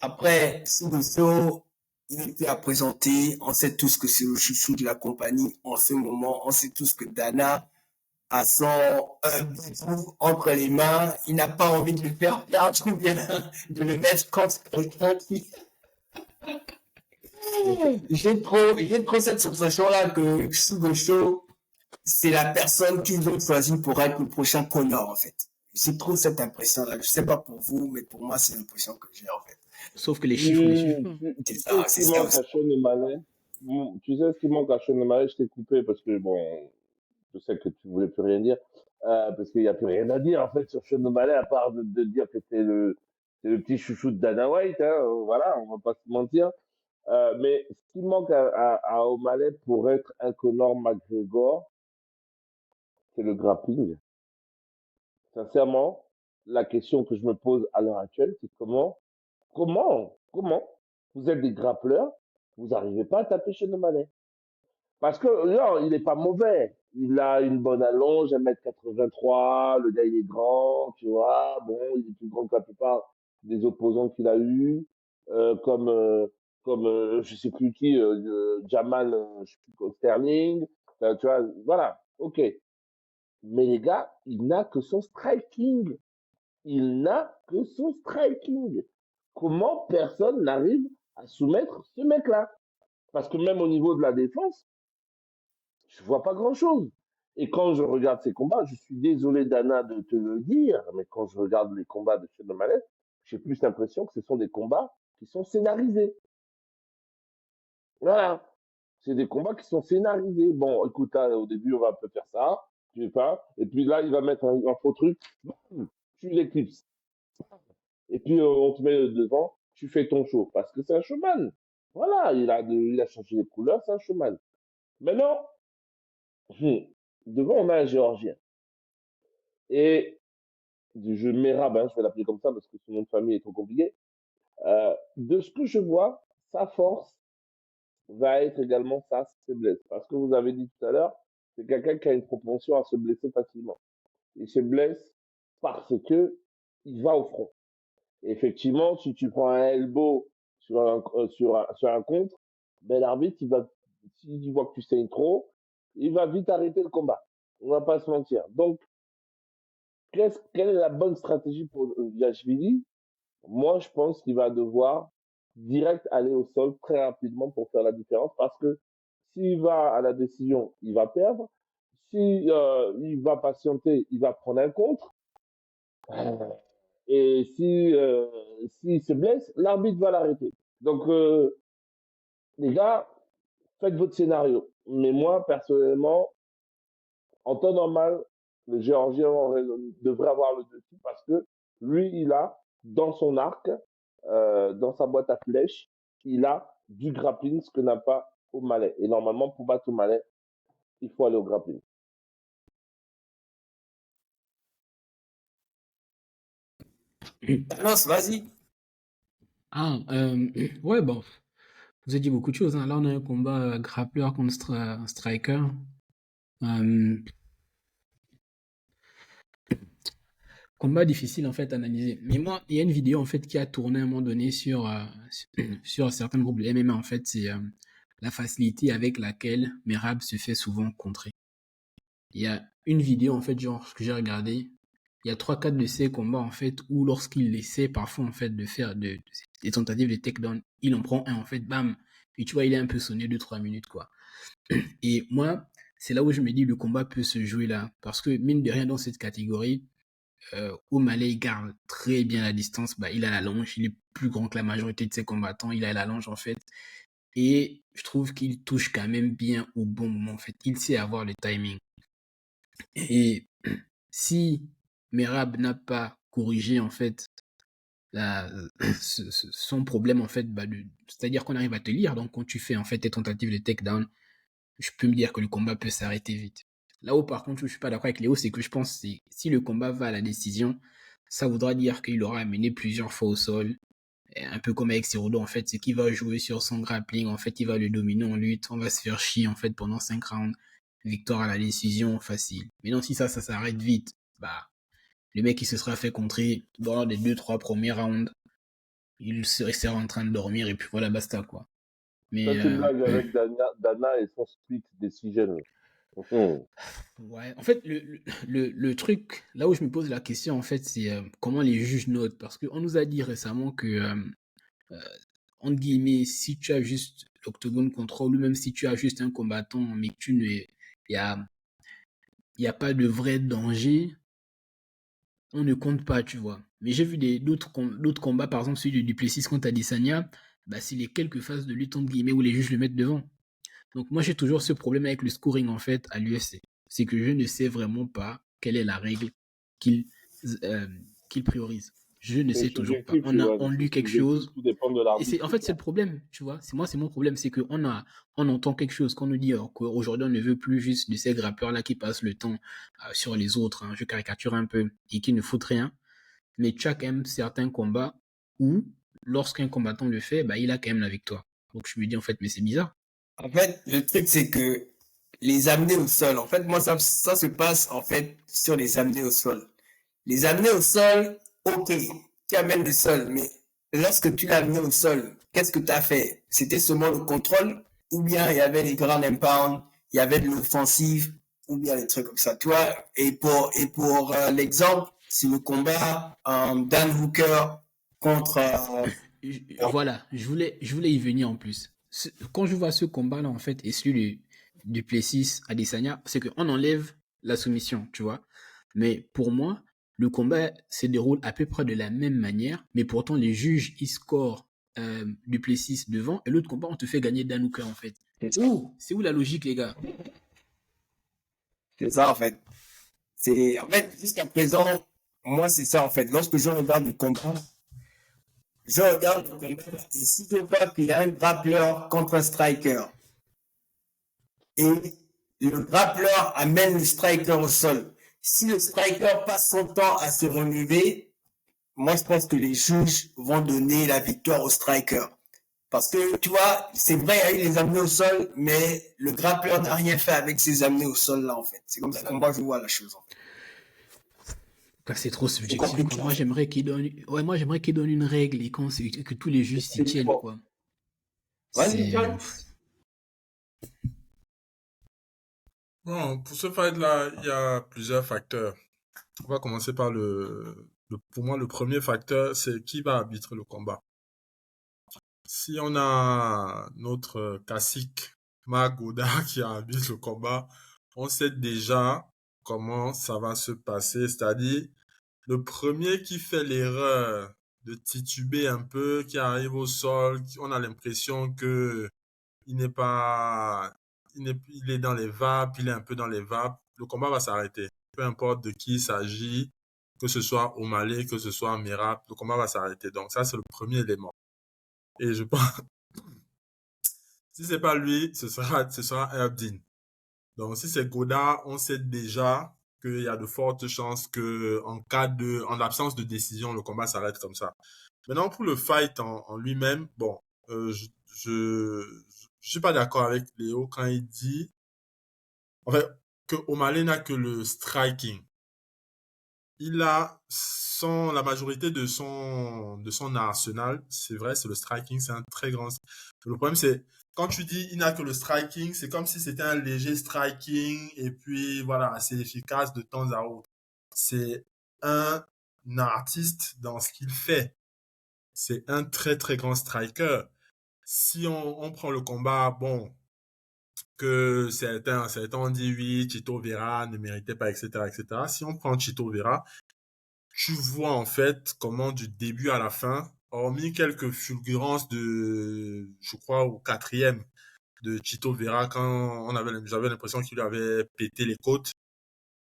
Après, Suguso, il était à présenter. On sait tous que c'est le chouchou de la compagnie en ce moment. On sait tous que Dana a son entre les mains. Il n'a pas envie de le faire perdre ou bien de le mettre contre quelqu'un qui... J'ai trop cette sensation-là que Suguso, c'est la personne qu'ils ont choisi pour être le prochain Connor, en fait. Je trouve cette impression-là. Je ne sais pas pour vous, mais pour moi, c'est l'impression que j'ai en fait. Sauf que les chiffres ne suivent pas. Tu C'est sais ça, ce c'est qui ça manque aussi. à Sean O'Malley? Tu sais ce qui manque à Sean O'Malley? Je t'ai coupé parce que, bon, je sais que tu voulais plus rien dire, parce qu'il n'y a plus rien à dire, en fait, sur Sean O'Malley, à part de dire que c'est le petit chouchou de Dana White, hein, voilà, on va pas se mentir. Mais ce qui manque à O'Malley pour être un Conor McGregor, c'est le grappling. Sincèrement, la question que je me pose à l'heure actuelle, c'est comment vous êtes des grappleurs, vous n'arrivez pas à taper Sean O'Malley? Parce que non, il n'est pas mauvais. Il a une bonne allonge, 1m83, le gars il est grand, tu vois. Bon, il est plus grand que la plupart des opposants qu'il a eu, comme je sais plus qui, Jamal, je sais plus quoi, Sterling, tu vois, voilà, ok. Mais les gars, il n'a que son striking. Il n'a que son striking. Comment personne n'arrive à soumettre ce mec-là? Parce que même au niveau de la défense, je vois pas grand-chose. Et quand je regarde ces combats, je suis désolé Dana de te le dire, mais quand je regarde les combats de Sean O'Malley, j'ai plus l'impression que ce sont des combats qui sont scénarisés. Voilà. C'est des combats qui sont scénarisés. Bon, écoute, hein, au début, on va un peu faire ça, tu sais pas, et puis là, il va mettre un faux truc, tu l'éclipses. Et puis, on te met devant, tu fais ton show, parce que c'est un showman. Voilà, il a changé les couleurs, c'est un showman. Maintenant, devant, on a un Géorgien. Et je Merab, hein, je vais l'appeler comme ça parce que son nom de famille est trop compliqué. De ce que je vois, sa force va être également sa faiblesse. Parce que vous avez dit tout à l'heure, c'est quelqu'un qui a une propension à se blesser facilement. Il se blesse parce que il va au front. Et effectivement, si tu prends un elbow sur un contre, ben l'arbitre, s'il voit que tu saignes trop, il va vite arrêter le combat. On va pas se mentir. Donc, quelle est la bonne stratégie pour Yashvili? Moi, je pense qu'il va devoir direct aller au sol très rapidement pour faire la différence parce que s'il va à la décision, il va perdre. Si il va patienter, il va prendre un contre. Et s'il se blesse, l'arbitre va l'arrêter. Donc, les gars, faites votre scénario. Mais moi, personnellement, en temps normal, le Géorgien devrait avoir le dessus parce que lui, il a dans son arc, dans sa boîte à flèches, il a du grappling, ce que n'a pas O'Malley. Et normalement, pour battre O'Malley, il faut aller au grappling. Thanos, vas-y. Ah, ouais, bon, vous avez dit beaucoup de choses, hein. Là, on a un combat grappleur contre striker. Combat difficile en fait à analyser. Mais moi, il y a une vidéo en fait qui a tourné à un moment donné sur certains groupes de MMA en fait, c'est la facilité avec laquelle Merab se fait souvent contrer. Il y a une vidéo en fait genre que j'ai regardé, il y a 3-4 de ces combats en fait où lorsqu'il essaie parfois en fait de faire des tentatives de takedown, il en prend un en fait, bam, et tu vois il est un peu sonné 2-3 minutes quoi. Et moi, c'est là où je me dis le combat peut se jouer là parce que mine de rien dans cette catégorie, O'Malley il garde très bien la distance, bah, il a la longe, il est plus grand que la majorité de ses combattants, il a la longe en fait, et je trouve qu'il touche quand même bien au bon moment en fait, il sait avoir le timing. Et si Merab n'a pas corrigé en fait son problème en fait, bah, c'est-à-dire qu'on arrive à te lire, donc quand tu fais en fait tes tentatives de takedown, je peux me dire que le combat peut s'arrêter vite. Là où par contre où je suis pas d'accord avec Léo, c'est que je pense que si le combat va à la décision, ça voudra dire qu'il aura amené plusieurs fois au sol. Et un peu comme avec Cerudo en fait, c'est qu'il va jouer sur son grappling, en fait il va le dominer en lutte, on va se faire chier en fait pendant 5 rounds, victoire à la décision facile. Mais non, si ça s'arrête vite, bah le mec il se sera fait contrer dans les 2-3 premiers rounds, il sera en train de dormir et puis voilà basta quoi. Mais Ça, tu blagues avec Dana et son split decision. ouais, en fait, le truc, là où je me pose la question, en fait, c'est comment les juges notent. Parce qu'on nous a dit récemment que, entre guillemets, si tu as juste l'octogone contrôle, ou même si tu as juste un combattant, mais que il y a pas de vrai danger, on ne compte pas, tu vois. Mais j'ai vu d'autres combats, par exemple celui de Duplessis contre Adesanya, bah, c'est les quelques phases de lutte entre guillemets où les juges le mettent devant. Donc moi j'ai toujours ce problème avec le scoring en fait à l'UFC. C'est que je ne sais vraiment pas quelle est la règle qu'il euh, qu'il priorise. Je ne C'est sais toujours pas. subjectif, tu vois. On C'est lu quelque subjectif, chose, tout dépend de et l'arbitre. en fait, c'est le problème, tu vois. C'est mon problème, c'est qu'on on entend quelque chose, qu'on nous dit qu'aujourd'hui, on ne veut plus juste de ces grappeurs-là qui passent le temps sur les autres, hein, je caricature un peu, et qui ne foutent rien. Mais Chuck aime certains combats où, lorsqu'un combattant le fait, bah, il a quand même la victoire. Donc, je me dis, en fait, mais c'est bizarre. En fait, le truc, c'est que les amener au sol, en fait, moi, ça se passe, en fait, sur les amener au sol. Les amener au sol, ok, tu amènes le sol, mais lorsque tu l'as amené au sol, qu'est-ce que tu as fait? C'était seulement le contrôle, ou bien il y avait les ground and pound, il y avait de l'offensive, ou bien des trucs comme ça, tu vois. Et pour l'exemple, c'est le combat Dan Hooker contre... Voilà, je voulais y venir en plus. Quand je vois ce combat-là, en fait, et celui du Duplessis à Adesanya, c'est qu'on enlève la soumission, tu vois. Mais pour moi, le combat se déroule à peu près de la même manière, mais pourtant les juges, ils scorent Duplessis devant, et l'autre combat, on te fait gagner Dan Hooker, en fait. C'est où la logique, les gars? C'est ça, en fait. En fait, jusqu'à présent, moi, c'est ça, en fait. Lorsque je regarde le combat, je regarde le combat, et si je vois qu'il y a un grappleur contre un striker, et le grappleur amène le striker au sol, si le striker passe son temps à se relever, moi, je pense que les juges vont donner la victoire au striker. Parce que, tu vois, c'est vrai, il les amener au sol, mais le grappleur n'a rien fait avec ces amenés au sol-là, en fait. C'est comme ça que moi, je vois la chose, en fait. C'est trop subjectif, quoi. Moi, j'aimerais qu'il donne, une règle et que tous les juges s'y tiennent, quoi. Bon, pour ce fight-là, il y a plusieurs facteurs. On va commencer par pour moi, le premier facteur, c'est qui va arbitrer le combat. Si on a notre classique Marc Godard qui arbitre le combat, on sait déjà comment ça va se passer. C'est-à-dire, le premier qui fait l'erreur de tituber un peu, qui arrive au sol, on a l'impression que il n'est pas, il est dans les vapes, il est un peu dans les vapes, le combat va s'arrêter. Peu importe de qui il s'agit, que ce soit O'Malley, que ce soit Merab, le combat va s'arrêter. Donc ça, c'est le premier élément. Et je pense, si c'est pas lui, ce sera Herb Dean. Donc si c'est Godard, on sait déjà qu'il y a de fortes chances que en l'absence de décision, le combat s'arrête comme ça. Maintenant, pour le fight en lui-même, bon, je suis pas d'accord avec Léo quand il dit, en fait, que O'Malley n'a que le striking. Il a la majorité de son arsenal, c'est vrai, c'est le striking, c'est un très grand. Le problème, c'est quand tu dis il n'a que le striking, c'est comme si c'était un léger striking et puis voilà, assez efficace de temps à autre. C'est un artiste dans ce qu'il fait. C'est un très très grand striker. Si on prend le combat, bon, que certains ont dit oui, Chito Vera ne méritait pas, etc., etc. Si on prend Chito Vera, tu vois en fait comment du début à la fin, hormis quelques fulgurances je crois, au quatrième de Chito Vera, quand j'avais l'impression qu'il lui avait pété les côtes,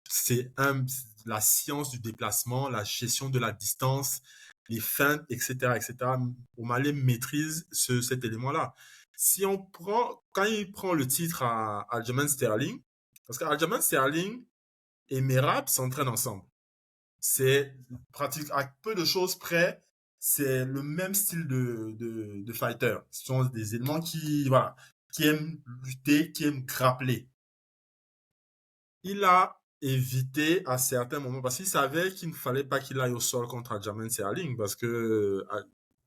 c'est la science du déplacement, la gestion de la distance, les feintes, etc., etc. O'Malley maîtrise cet élément-là. Quand il prend le titre à Aljamain Sterling, parce qu'Aljamain Sterling et Merab s'entraînent ensemble. C'est pratique, à peu de choses près, c'est le même style de fighter. Ce sont des éléments qui aiment lutter, qui aiment grappler. Il a évité à certains moments, parce qu'il savait qu'il ne fallait pas qu'il aille au sol contre Aljamain Sterling, parce que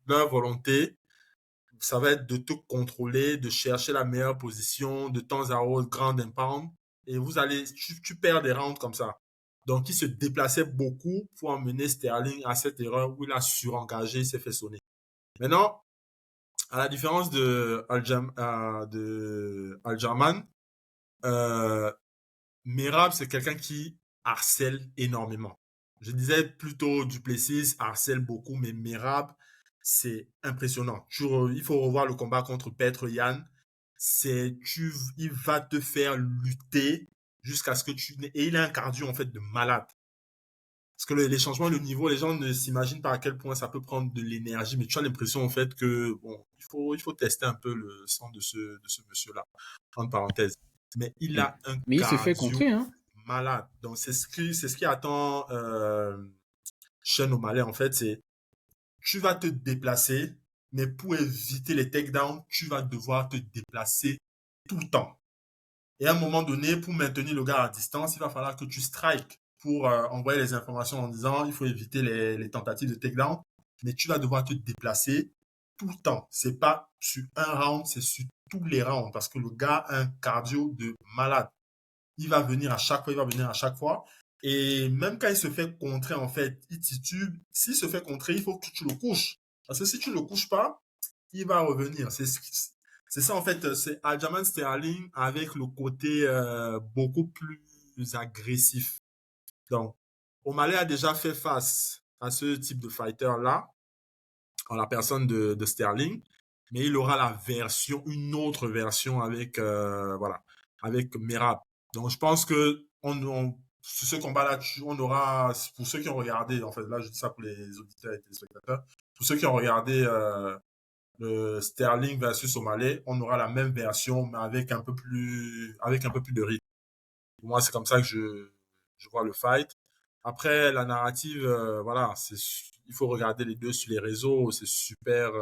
leur volonté, ça va être de tout contrôler, de chercher la meilleure position, de temps à autre, grand impound, et tu perds des rounds comme ça. Donc, il se déplaçait beaucoup pour emmener Sterling à cette erreur où il a surengagé, il s'est fait sonner. Maintenant, à la différence de Aljamain, Merab, c'est quelqu'un qui harcèle énormément. Je disais plutôt Duplessis harcèle beaucoup, mais Merab, c'est impressionnant. Il faut revoir le combat contre Petr Yan. Il va te faire lutter jusqu'à ce que tu... Et il a un cardio, en fait, de malade. Parce que les changements de niveau, les gens ne s'imaginent pas à quel point ça peut prendre de l'énergie, mais tu as l'impression, en fait, que, bon, il faut tester un peu le sang de ce monsieur-là, entre parenthèses. Mais il a un Mais il se fait cardio contrer, hein. malade. Donc, c'est ce qui attend Sean O'Malley, en fait, c'est tu vas te déplacer, mais pour éviter les takedowns, tu vas devoir te déplacer tout le temps. Et à un moment donné, pour maintenir le gars à distance, il va falloir que tu strikes pour envoyer les informations en disant il faut éviter les tentatives de takedown, mais tu vas devoir te déplacer tout le temps. C'est pas sur un round, c'est sur tous les rounds parce que le gars a un cardio de malade. Il va venir à chaque fois, il va venir à chaque fois. Et même quand il se fait contrer, en fait, il titube. S'il se fait contrer, il faut que tu le couches. Parce que si tu ne le couches pas, il va revenir. C'est ça, en fait, c'est Aljamain Sterling avec le côté beaucoup plus agressif. Donc, O'Malley a déjà fait face à ce type de fighter-là, en la personne de Sterling, mais il aura une autre version avec, voilà, avec Merab. Donc, je pense que sur ce combat-là, on aura, pour ceux qui ont regardé, en fait, là, je dis ça pour les auditeurs et téléspectateurs, pour ceux qui ont regardé le Sterling versus O'Malley, on aura la même version, mais avec un peu plus de rythme. Pour moi, c'est comme ça que je vois le fight. Après, la narrative, voilà, il faut regarder les deux sur les réseaux, c'est super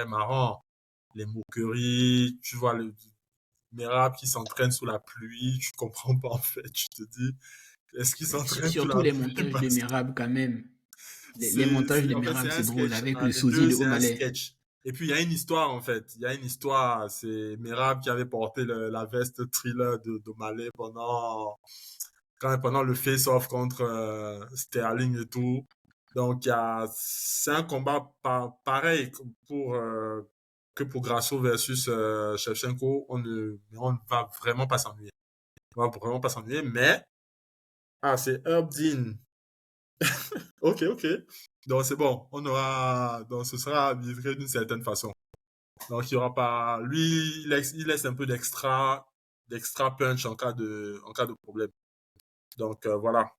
marrant. Les moqueries, tu vois le Merab qui s'entraîne sous la pluie, tu comprends pas en fait, tu te dis, est-ce qu'il s'entraîne sous Surtout la les pluie montages de parce que Merab, quand même. Les montages de en fait, c'est Merab, un c'est drôle, sketch. avec Ah, le les sosie deux, de c'est un O'Malley. sketch. Et puis, il y a une histoire, en fait. Il y a une histoire. C'est Merab qui avait porté la veste Thriller d'O'Malley pendant le face-off contre Sterling et tout. Donc, c'est un combat pareil que pour Grasso versus Shevchenko. On va vraiment pas s'ennuyer. On va vraiment pas s'ennuyer, mais c'est Herb Dean. Ok. Donc, c'est bon. Donc, ce sera livré d'une certaine façon. Donc, il y aura pas, lui, il laisse un peu d'extra punch en cas de problème. Donc, voilà.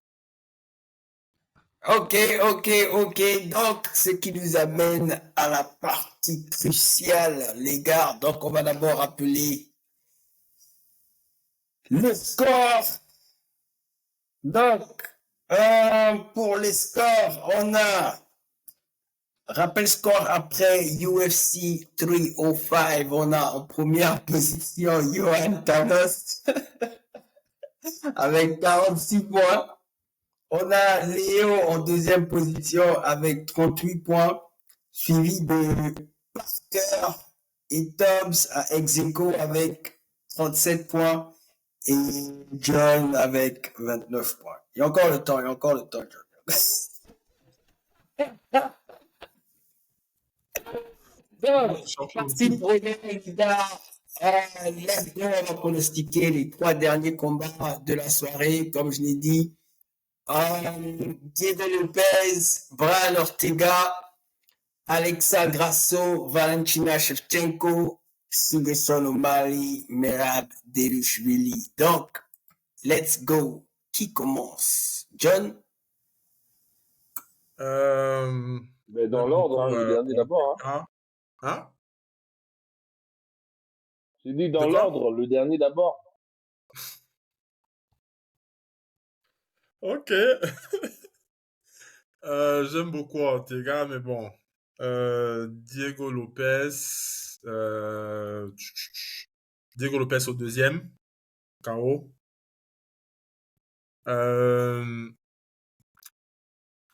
Ok. Donc, ce qui nous amène à la partie cruciale, les gars. Donc, on va d'abord appeler le score. Donc, pour les scores, on a rappel score après UFC 305. On a en première position Johan Thanos avec 46 points. On a Léo en deuxième position avec 38 points, suivi de Parker et Tubbs à ex-aequo avec 37 points et John avec 29 points. Il y a encore le temps, John. Donc, partie première, les gars. Let's go, on va pronostiquer les 3 derniers combats de la soirée, comme je l'ai dit. Diego Lopez, Brian Ortega, Alexa Grasso, Valentina Shevchenko, Sugerson O'Malley, Merab Dvalishvili. Donc, let's go. Qui commence? John? Mais dans l'ordre, le dernier d'abord. Hein? J'ai dit dans l'ordre, le dernier d'abord. Ok. J'aime beaucoup Ortega, mais bon. Diego Lopez. Diego Lopez au deuxième. KO.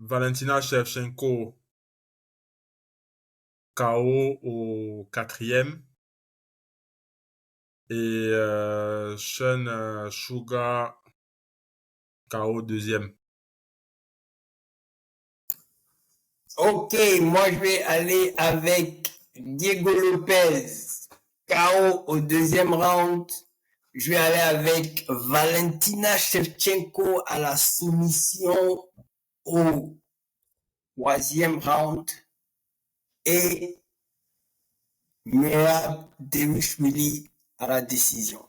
Valentina Shevchenko. KO au quatrième. Et Sean Sugar. KO deuxième. Ok, moi je vais aller avec Diego Lopez, KO au deuxième round. Je vais aller avec Valentina Shevchenko à la soumission au 3e round et Merab Dvalishvili à la décision.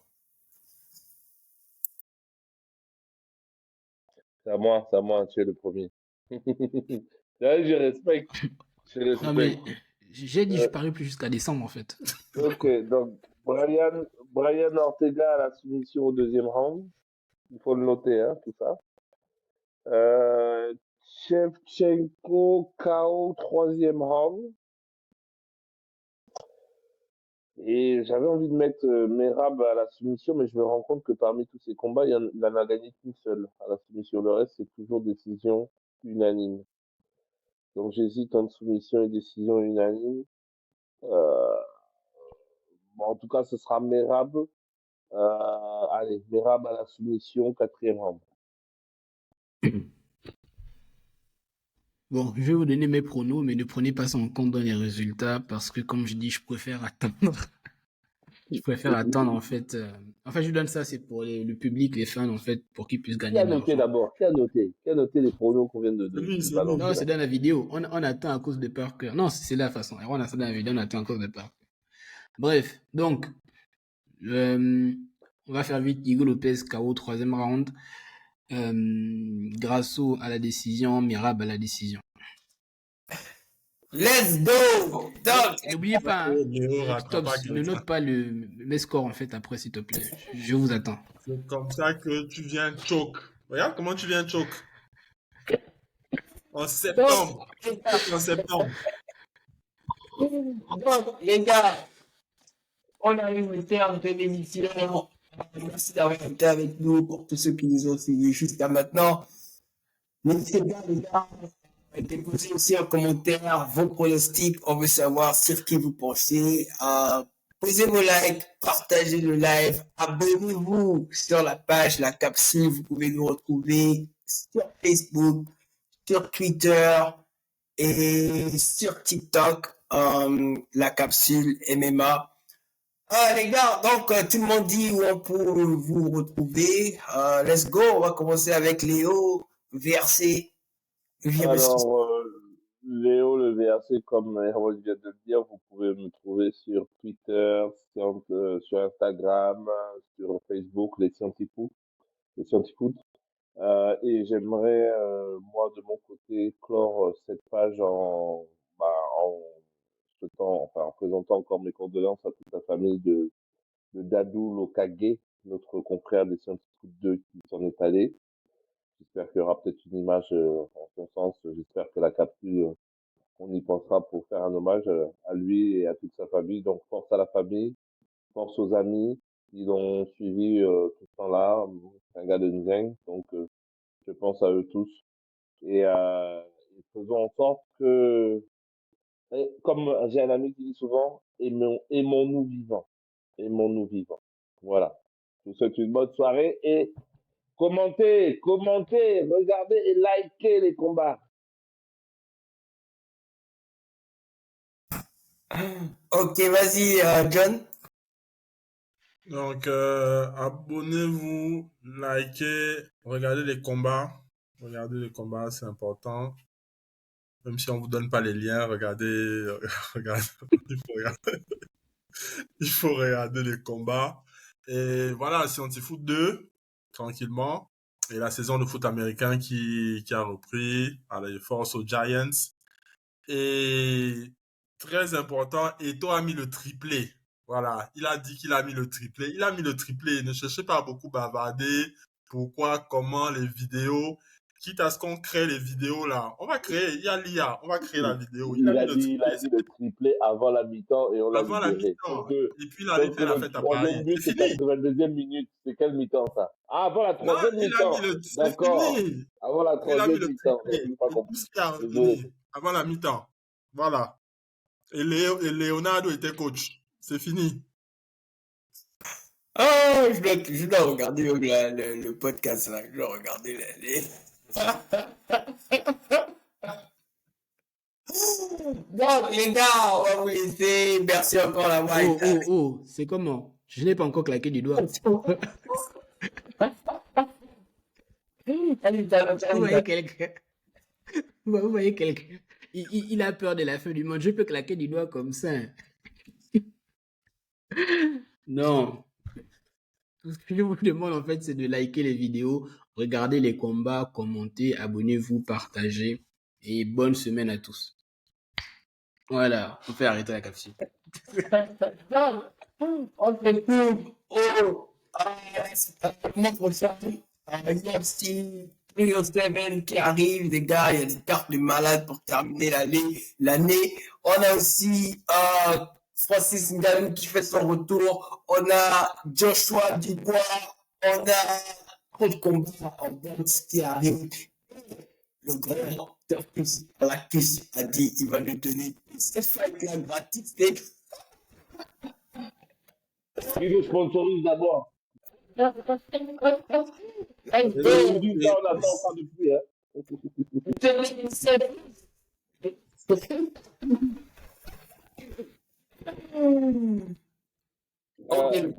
C'est à moi, tu es le premier. Là, je respecte. Non, mais j'ai dit je parie plus jusqu'à décembre, en fait. Ok, donc Brian Ortega à la soumission au 2e round. Il faut le noter, hein, tout ça. Shevchenko KO 3e round. Et j'avais envie de mettre Merab à la soumission, mais je me rends compte que parmi tous ces combats, il en a gagné qu'une seule à la soumission. Le reste, c'est toujours décision unanime. Donc j'hésite entre soumission et décision unanime. Bon, en tout cas, ce sera Merab. Allez, Merab à la soumission, 4e round. Bon, je vais vous donner mes pronos, mais ne prenez pas ça en compte dans les résultats parce que, comme je dis, je préfère attendre. Je préfère attendre, en fait. En fait, je donne ça, c'est pour le public, les fans, en fait, pour qu'ils puissent gagner. Qui a noté d'abord? Qui a noté les pronos qu'on vient de balancer? Non, c'est dans la vidéo. On attend à cause de Parker. Non, c'est la façon. On a ça dans la vidéo, on attend à cause de Parker. Bref, donc, on va faire vite. Hugo Lopez, KO, 3e round. Grasso à la décision, Merab à la décision. Let's go! Donc, n'oubliez pas, hein, stop, ne note pas mes scores en fait après, s'il te plaît. Je vous attends. C'est comme ça que tu viens choke. Regarde comment tu viens choke. En septembre. En septembre. Donc, les gars, on arrive au terme de l'émission. Merci d'avoir été avec nous pour tous ceux qui nous ont suivis jusqu'à maintenant. N'hésitez pas, les gars, déposez aussi en commentaire vos pronostics. On veut savoir sur qui vous pensez. Posez vos likes, partagez le live, abonnez-vous sur la page La Capsule. Vous pouvez nous retrouver sur Facebook, sur Twitter et sur TikTok, La Capsule MMA. Les gars, donc tout le monde dit où on peut vous retrouver. Let's go, on va commencer avec Léo, VRC. Alors, Léo, le VRC, comme Erwan vient de le dire, vous pouvez me trouver sur Twitter, sur Instagram, sur Facebook, les Scientifoot. Et j'aimerais, moi, de mon côté, clore cette page en présentant encore mes condoléances à toute la famille de Dadou Lokage, notre confrère des Scientifiques 2 qui s'en est allé. J'espère qu'il y aura peut-être une image en son sens. J'espère que la capsule, on y pensera pour faire un hommage à lui et à toute sa famille. Donc, force à la famille, force aux amis qui l'ont suivi tout ce temps-là. C'est un gars de Nzeng, donc je pense à eux tous. Et faisons en sorte que, comme j'ai un ami qui dit souvent, aimons-nous vivants. Aimons-nous vivants. Voilà. Je vous souhaite une bonne soirée et commentez, regardez et likez les combats. Ok, vas-y, John. Donc, abonnez-vous, likez, regardez les combats. Regardez les combats, c'est important. Même si on vous donne pas les liens, regardez, il faut regarder les combats. Et voilà, Scientifoot 2, tranquillement. Et la saison de foot américain qui a repris. Allez, force aux Giants. Et très important, Eto a mis le triplé. Voilà, il a dit qu'il a mis le triplé. Il a mis le triplé. Ne cherchez pas à beaucoup bavarder. Pourquoi, comment, les vidéos. Quitte à ce qu'on crée les vidéos là. On va créer, il y a l'IA, on va créer la vidéo. Il a dit le triplé avant la mi-temps et on l'a libéré. Avant la mi-temps. Et puis il a fait la fête à Paris. C'est fini. 82e minute. C'est quelle mi-temps ça? Ah, avant la 3e mi-temps. D'accord. Avant la 3e mi-temps. Avant la mi-temps. Voilà. Et Leonardo était coach. C'est fini. Oh, je dois regarder le podcast là. Je dois regarder les... Donc, les gars, on va vous laisser. Merci encore d'avoir été. Oh, c'est comment? Je n'ai pas encore claqué du doigt. Vous voyez quelqu'un? Vous voyez quelqu'un, il a peur de la fin du monde. Je peux claquer du doigt comme ça. Non. Tout ce que je vous demande, en fait, c'est de liker les vidéos, regarder les combats, commenter, abonnez-vous, partagez. Et bonne semaine à tous. Voilà, on peut arrêter la capsule. On fait tout. Oh, comment pour ça? Il y a aussi Rio 7 qui arrive, les gars, il y a des cartes de malade pour terminer l'année. On a aussi Francis Ngannou qui fait son retour. On a Joshua Dubois. On a trop de combats en boxe qui arrive. Le grand Turkus Alakus a dit il va nous donner cette fight-là gratis. Il le sponsorise d'abord. Et Aujourd'hui, ça, on attend pas depuis. Okay.